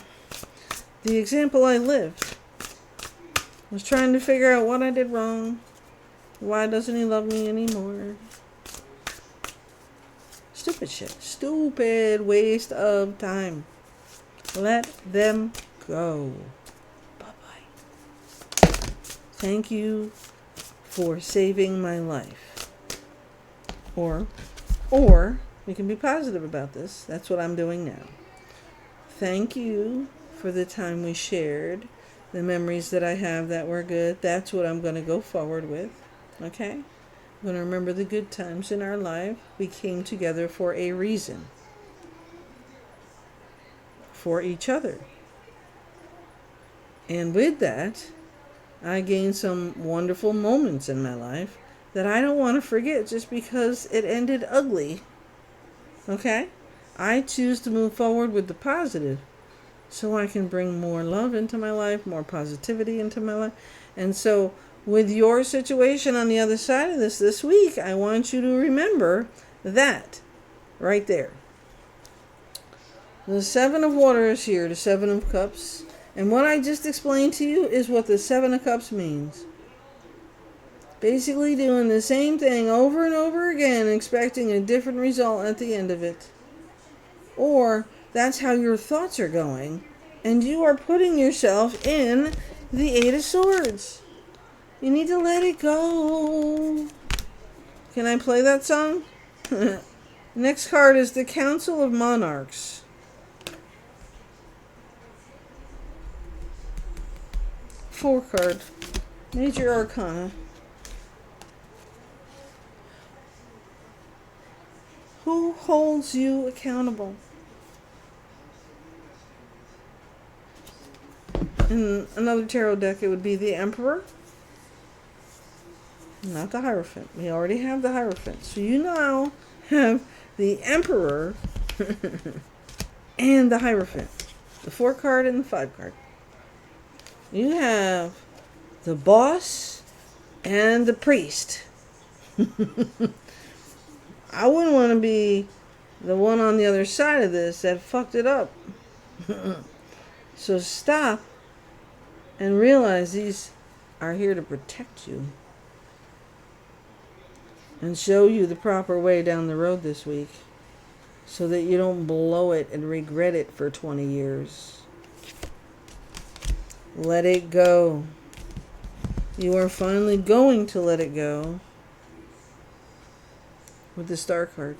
the example I lived was trying to figure out what I did wrong. Why doesn't he love me anymore? Stupid shit. Stupid waste of time. Let them go. Bye-bye. Thank you for saving my life. Or we can be positive about this. That's what I'm doing now. Thank you for the time we shared. The memories that I have that were good. That's what I'm going to go forward with. Okay? I'm going to remember the good times in our life. We came together for a reason. For each other. And with that, I gained some wonderful moments in my life that I don't want to forget just because it ended ugly. Okay? I choose to move forward with the positive so I can bring more love into my life, more positivity into my life. And so with your situation on the other side of this week, I want you to remember that right there. The Seven of Waters here, the Seven of Cups. And what I just explained to you is what the Seven of Cups means. Basically doing the same thing over and over again, expecting a different result at the end of it. Or that's how your thoughts are going. And you are putting yourself in the Eight of Swords. You need to let it go. Can I play that song? Next card is the Council of Monarchs. Four card. Major Arcana. Who holds you accountable? In another tarot deck, it would be the Emperor. Not the Hierophant. We already have the Hierophant. So you now have the Emperor and the Hierophant. The 4 card and the 5 card. You have the Boss and the Priest. I wouldn't want to be the one on the other side of this that fucked it up. So stop and realize these are here to protect you and show you the proper way down the road this week so that you don't blow it and regret it for 20 years. Let it go. You are finally going to let it go with the Star card.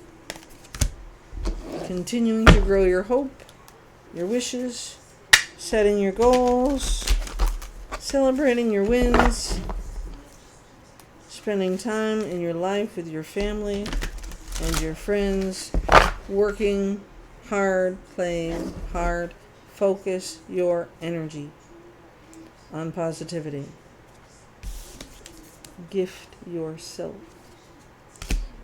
Continuing to grow your hope, your wishes, setting your goals, celebrating your wins, spending time in your life with your family and your friends, working hard, playing hard. Focus your energy on positivity. Gift yourself.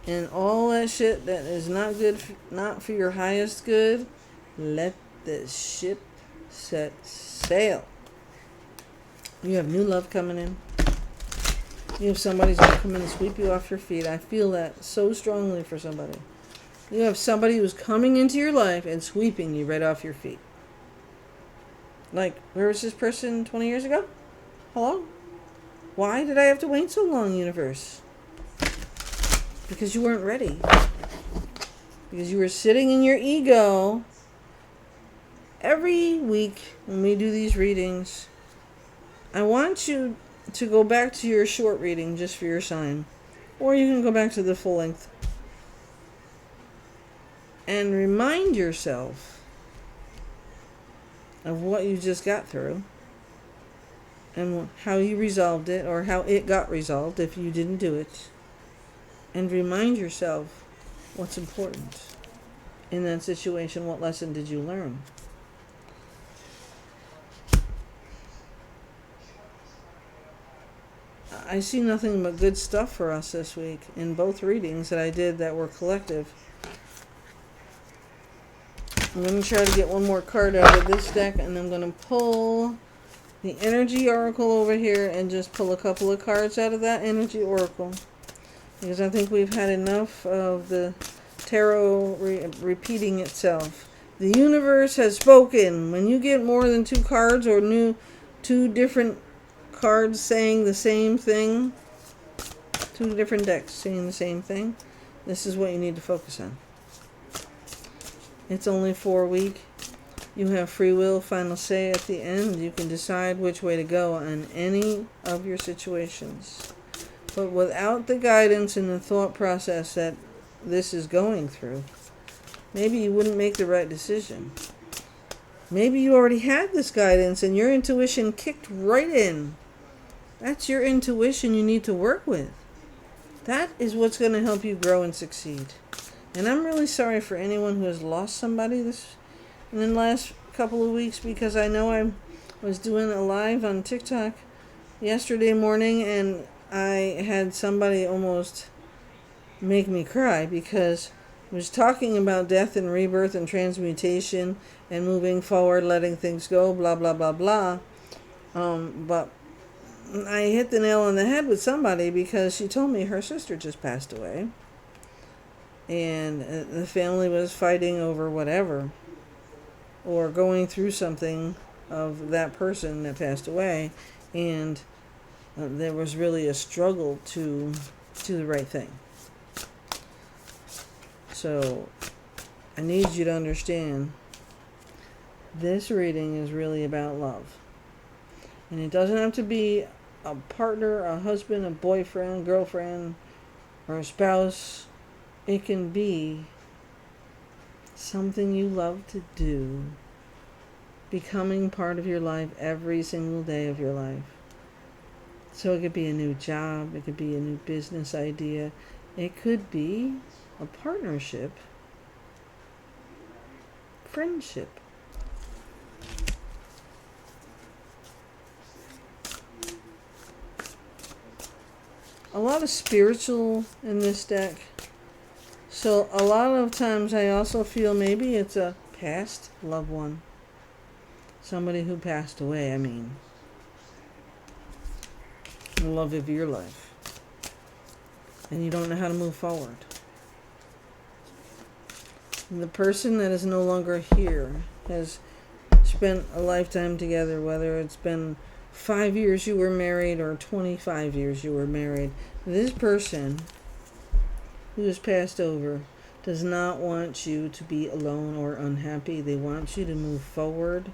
And all that shit that is not good, not for your highest good, let the ship set sail. You have new love coming in. You have somebody who's going to come in and sweep you off your feet. I feel that so strongly for somebody. You have somebody who's coming into your life and sweeping you right off your feet. Like, where was this person 20 years ago? Hello? Why did I have to wait so long, universe? Because you weren't ready. Because you were sitting in your ego. Every week when we do these readings, I want you to go back to your short reading just for your sign. Or you can go back to the full length. And remind yourself of what you just got through. And how you resolved it, or how it got resolved if you didn't do it. And remind yourself what's important in that situation. What lesson did you learn? I see nothing but good stuff for us this week in both readings that I did that were collective. I'm going to try to get one more card out of this deck, and I'm going to pull the Energy Oracle over here and just pull a couple of cards out of that Energy Oracle. Because I think we've had enough of the tarot repeating itself. The universe has spoken. When you get more than 2 cards or two different cards saying the same thing, 2 different decks saying the same thing, this is what you need to focus on. It's only 4 weeks. You have free will, final say at the end. You can decide which way to go on any of your situations. But without the guidance and the thought process that this is going through, maybe you wouldn't make the right decision. Maybe you already had this guidance and your intuition kicked right in. That's your intuition you need to work with. That is what's going to help you grow and succeed. And I'm really sorry for anyone who has lost somebody in the last couple of weeks, because I know I was doing a live on TikTok yesterday morning and I had somebody almost make me cry, because I was talking about death and rebirth and transmutation and moving forward, letting things go, blah, blah, blah, blah. But I hit the nail on the head with somebody, because she told me her sister just passed away. And the family was fighting over whatever, or going through something of that person that passed away. And there was really a struggle to do the right thing. So I need you to understand, this reading is really about love. And it doesn't have to be a partner, a husband, a boyfriend, girlfriend, or a spouse. It can be something you love to do, becoming part of your life every single day of your life. So it could be a new job, it could be a new business idea, it could be a partnership, friendship. A lot of spiritual in this deck. So a lot of times I also feel maybe it's a past loved one. Somebody who passed away, the love of your life. And you don't know how to move forward. And the person that is no longer here has spent a lifetime together, whether it's been 5 years you were married or 25 years you were married. This person who has passed over does not want you to be alone or unhappy. They want you to move forward.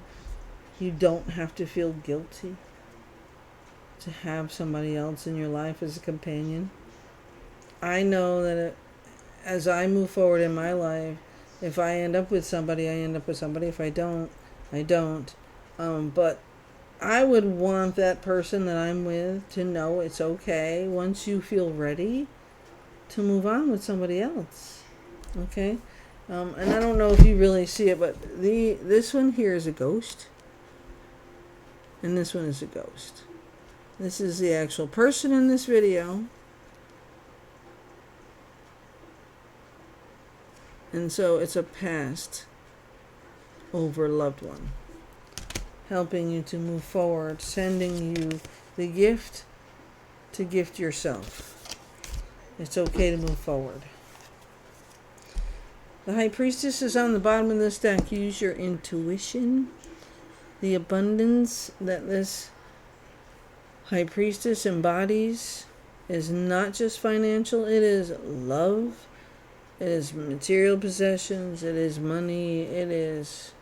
You don't have to feel guilty to have somebody else in your life as a companion. I know that as I move forward in my life, if I end up with somebody, I end up with somebody. If I don't, I don't. But I would want that person that I'm with to know it's okay once you feel ready to move on with somebody else. Okay? And I don't know if you really see it, but this one here is a ghost. And this one is a ghost. This is the actual person in this video. And so it's a past over loved one, helping you to move forward, sending you the gift to gift yourself. It's okay to move forward. The High Priestess is on the bottom of this deck. Use your intuition. The abundance that this High Priestess embodies is not just financial, it is love, it is material possessions, it is money, it is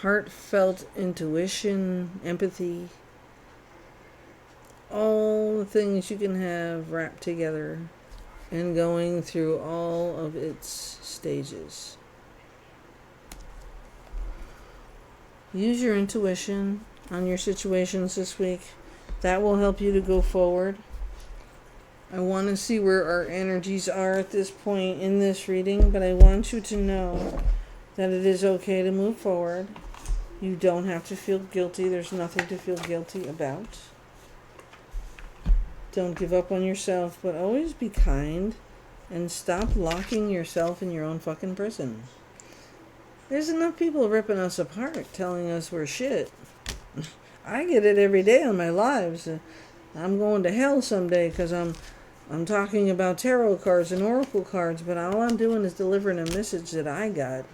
heartfelt intuition, empathy, all the things you can have wrapped together and going through all of its stages. Use your intuition on your situations this week. That will help you to go forward. I want to see where our energies are at this point in this reading, but I want you to know that it is okay to move forward. You don't have to feel guilty. There's nothing to feel guilty about. Don't give up on yourself, but always be kind and stop locking yourself in your own fucking prison. There's enough people ripping us apart, telling us we're shit. I get it every day on my lives. I'm going to hell someday because I'm talking about tarot cards and oracle cards, but all I'm doing is delivering a message that I got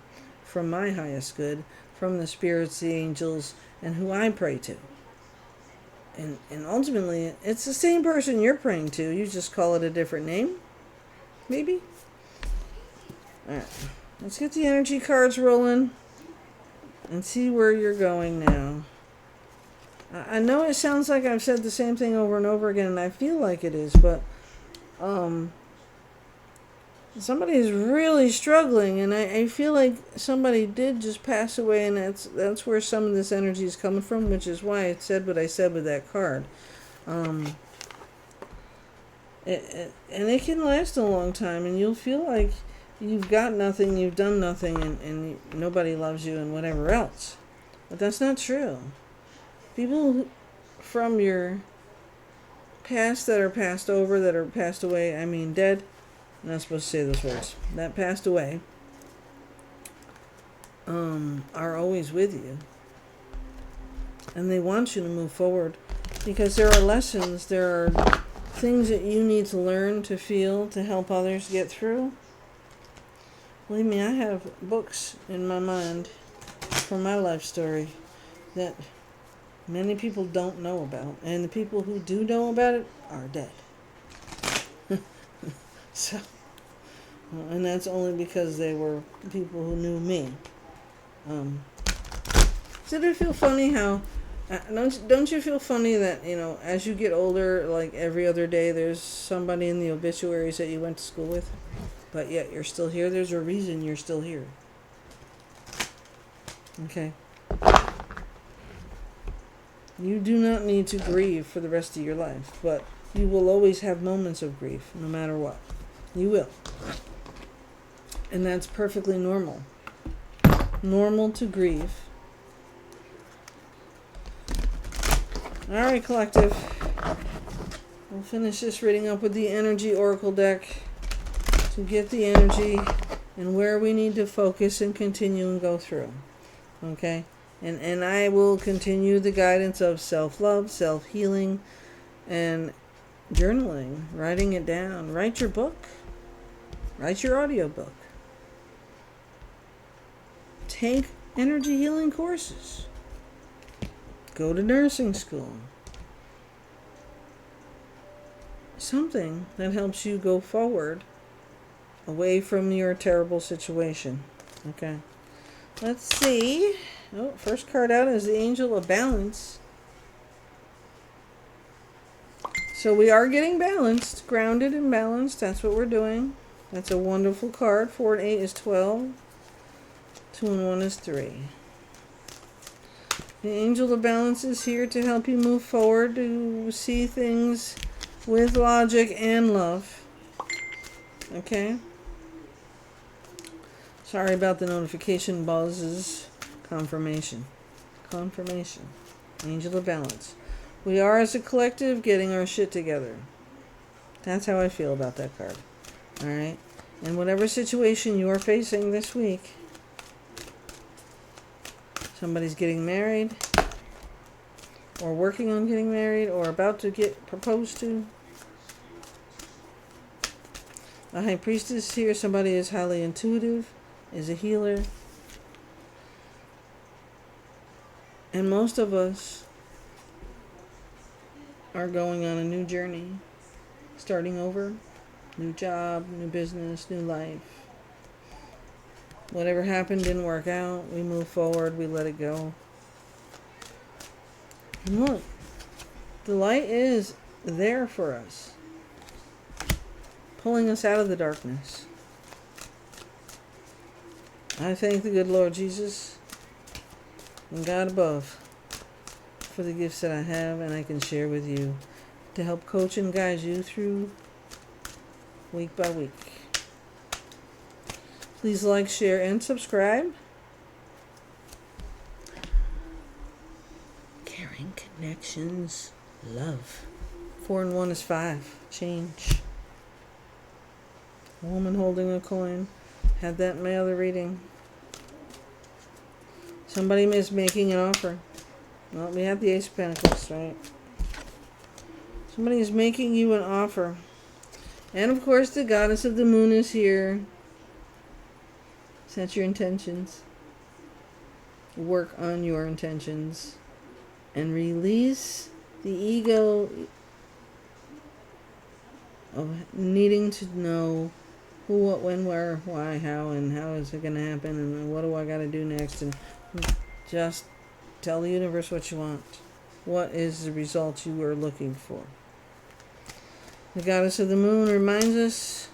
from my highest good, from the spirits, the angels, and who I pray to. And ultimately, it's the same person you're praying to. You just call it a different name. Maybe? Alright. Let's get the energy cards rolling and see where you're going now. I know it sounds like I've said the same thing over and over again, and I feel like it is, but somebody is really struggling, and I feel like somebody did just pass away, and that's where some of this energy is coming from, which is why I said what I said with that card. And it can last a long time, and you'll feel like you've got nothing, you've done nothing, and nobody loves you and whatever else. But that's not true. People from your past that are passed over, that are passed away, I mean dead, I'm not supposed to say those words, that passed away, are always with you. And they want you to move forward, because there are lessons, there are things that you need to learn, to feel, to help others get through. Believe me, I have books in my mind from my life story that many people don't know about, and the people who do know about it are dead. So, and that's only because they were people who knew me. Does it feel funny how, don't you feel funny that, as you get older, like every other day, there's somebody in the obituaries that you went to school with, but yet you're still here? There's a reason you're still here. Okay? You do not need to grieve for the rest of your life, but you will always have moments of grief, no matter what. You will. And that's perfectly normal. Normal to grieve. Alright, collective. We'll finish this reading up with the Energy Oracle deck to get the energy and where we need to focus and continue and go through. Okay? And I will continue the guidance of self-love, self-healing, and journaling, writing it down. Write your book. Write your audiobook. Take energy healing courses. Go to nursing school. Something that helps you go forward away from your terrible situation. Okay. Let's see. Oh, first card out is the Angel of Balance. So we are getting balanced, grounded and balanced. That's what we're doing. That's a wonderful card. 4 and 8 is 12. 2 and 1 is 3. The Angel of Balance is here to help you move forward, to see things with logic and love. Okay? Sorry about the notification buzzes. Confirmation. Angel of Balance. We are, as a collective, getting our shit together. That's how I feel about that card. Alright? And whatever situation you're facing this week, somebody's getting married, or working on getting married, or about to get proposed to. The High Priestess here, somebody is highly intuitive, is a healer. And most of us are going on a new journey, starting over, new job, new business, new life. Whatever happened didn't work out. We move forward, we let it go. And look, the light is there for us, pulling us out of the darkness. I thank the good Lord Jesus and God above for the gifts that I have and I can share with you to help coach and guide you through week by week. Please like, share, and subscribe. Caring connections, love. 4 and 1 is 5. Change. A woman holding a coin. Had that in my other reading. Somebody is making an offer. Well, we have the Ace of Pentacles, right? Somebody is making you an offer. And of course, the Goddess of the Moon is here. Set your intentions. work on your intentions and release the ego of needing to know who, what, when, where, why, how, and how is it going to happen, and what do I got to do next, and just tell the universe what you want. What is the result you are looking for? The goddess of the moon reminds us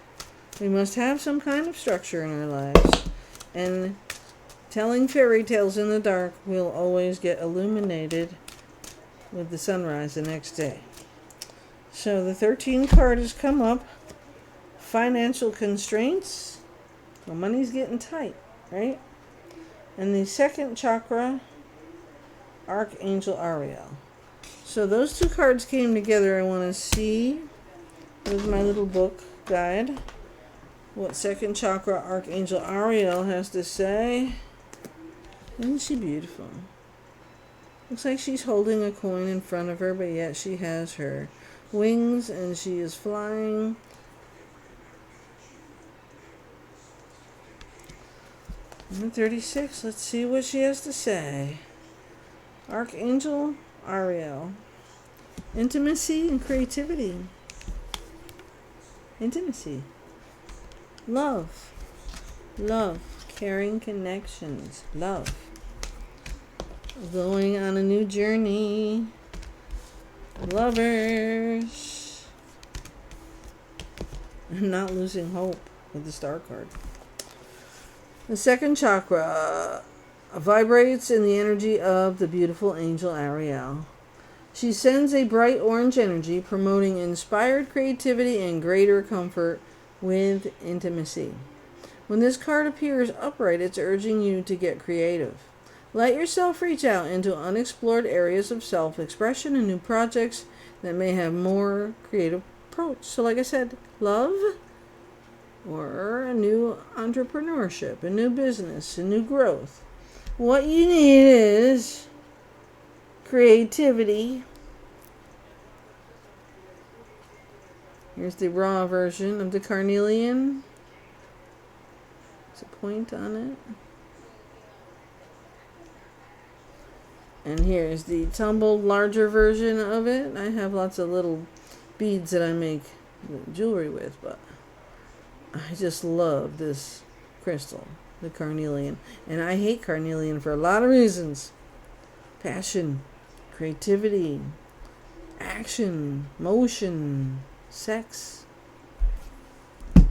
we must have some kind of structure in our lives, and telling fairy tales in the dark will always get illuminated with the sunrise the next day. So the 13 card has come up. Financial constraints. Well, money's getting tight, right? And the second chakra, Archangel Ariel. So those two cards came together. I want to see with my little book guide what second chakra Archangel Ariel has to say. Isn't she beautiful? Looks like she's holding a coin in front of her, but yet she has her wings and she is flying. Number 36, let's see what she has to say. Archangel Ariel. Intimacy and creativity. Intimacy. Love. Love. Caring connections. Love. Going on a new journey. Lovers. Not losing hope with the star card. The second chakra vibrates in the energy of the beautiful angel Ariel. She sends a bright orange energy promoting inspired creativity and greater comfort with intimacy. When this card appears upright, it's urging you to get creative. Let yourself reach out into unexplored areas of self-expression and new projects that may have more creative approach. So like I said, love, or a new entrepreneurship, a new business, a new growth. What you need is creativity. Here's the raw version of the carnelian. There's a point on it. And here's the tumbled larger version of it. I have lots of little beads that I make jewelry with, but I just love this crystal, the carnelian. And I hate carnelian for a lot of reasons. Passion, creativity, action, motion, sex. I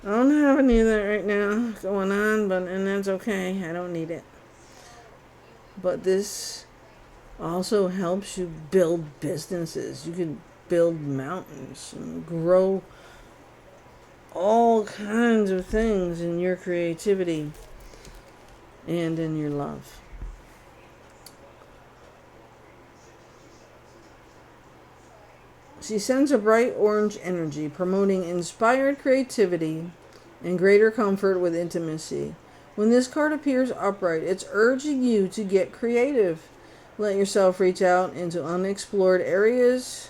don't have any of that right now going on, and that's okay. I don't need it. But this also helps you build businesses. You can build mountains and grow all kinds of things in your creativity and in your love. She sends a bright orange energy promoting inspired creativity and greater comfort with intimacy. When this card appears upright, it's urging you to get creative. Let yourself reach out into unexplored areas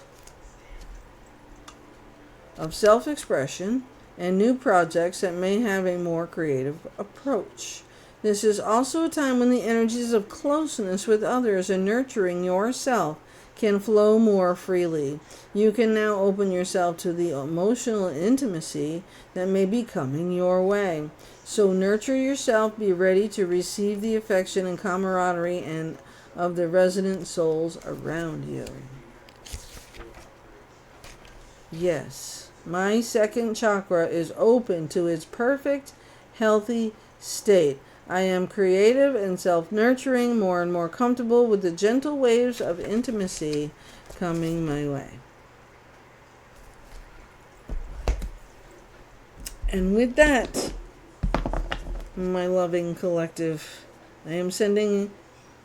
of self-expression and new projects that may have a more creative approach. This is also a time when the energies of closeness with others and nurturing yourself can flow more freely. You can now open yourself to the emotional intimacy that may be coming your way. So nurture yourself, be ready to receive the affection and camaraderie and of the resident souls around you. Yes, my second chakra is open to its perfect, healthy state. I am creative and self-nurturing, more and more comfortable with the gentle waves of intimacy coming my way. And with that, my loving collective, I am sending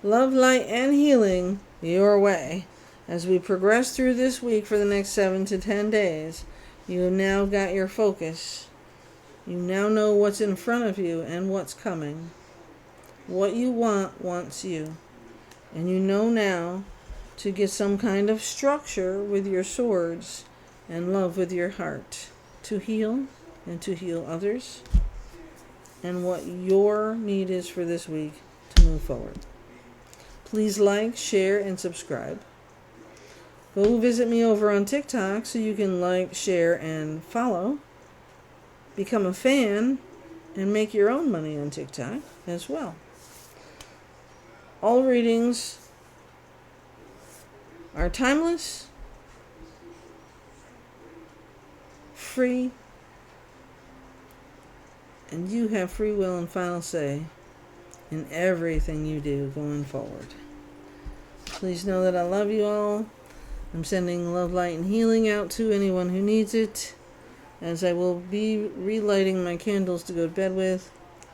love, light, and healing your way. As we progress through this week for the next 7 to 10 days, you have now got your focus. You now know what's in front of you and what's coming. What you want wants you. And you know now to get some kind of structure with your swords and love with your heart to heal and to heal others. And what your need is for this week to move forward. Please like, share, and subscribe. Go visit me over on TikTok so you can like, share, and follow. Become a fan and make your own money on TikTok as well. All readings are timeless, free, and you have free will and final say in everything you do going forward. Please know that I love you all. I'm sending love, light, and healing out to anyone who needs it. As I will be relighting my candles to go to bed with,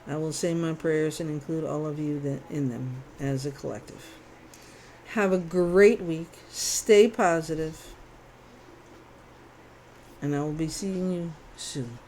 I will say my prayers and include all of you in them as a collective. Have a great week. Stay positive. And I will be seeing you soon.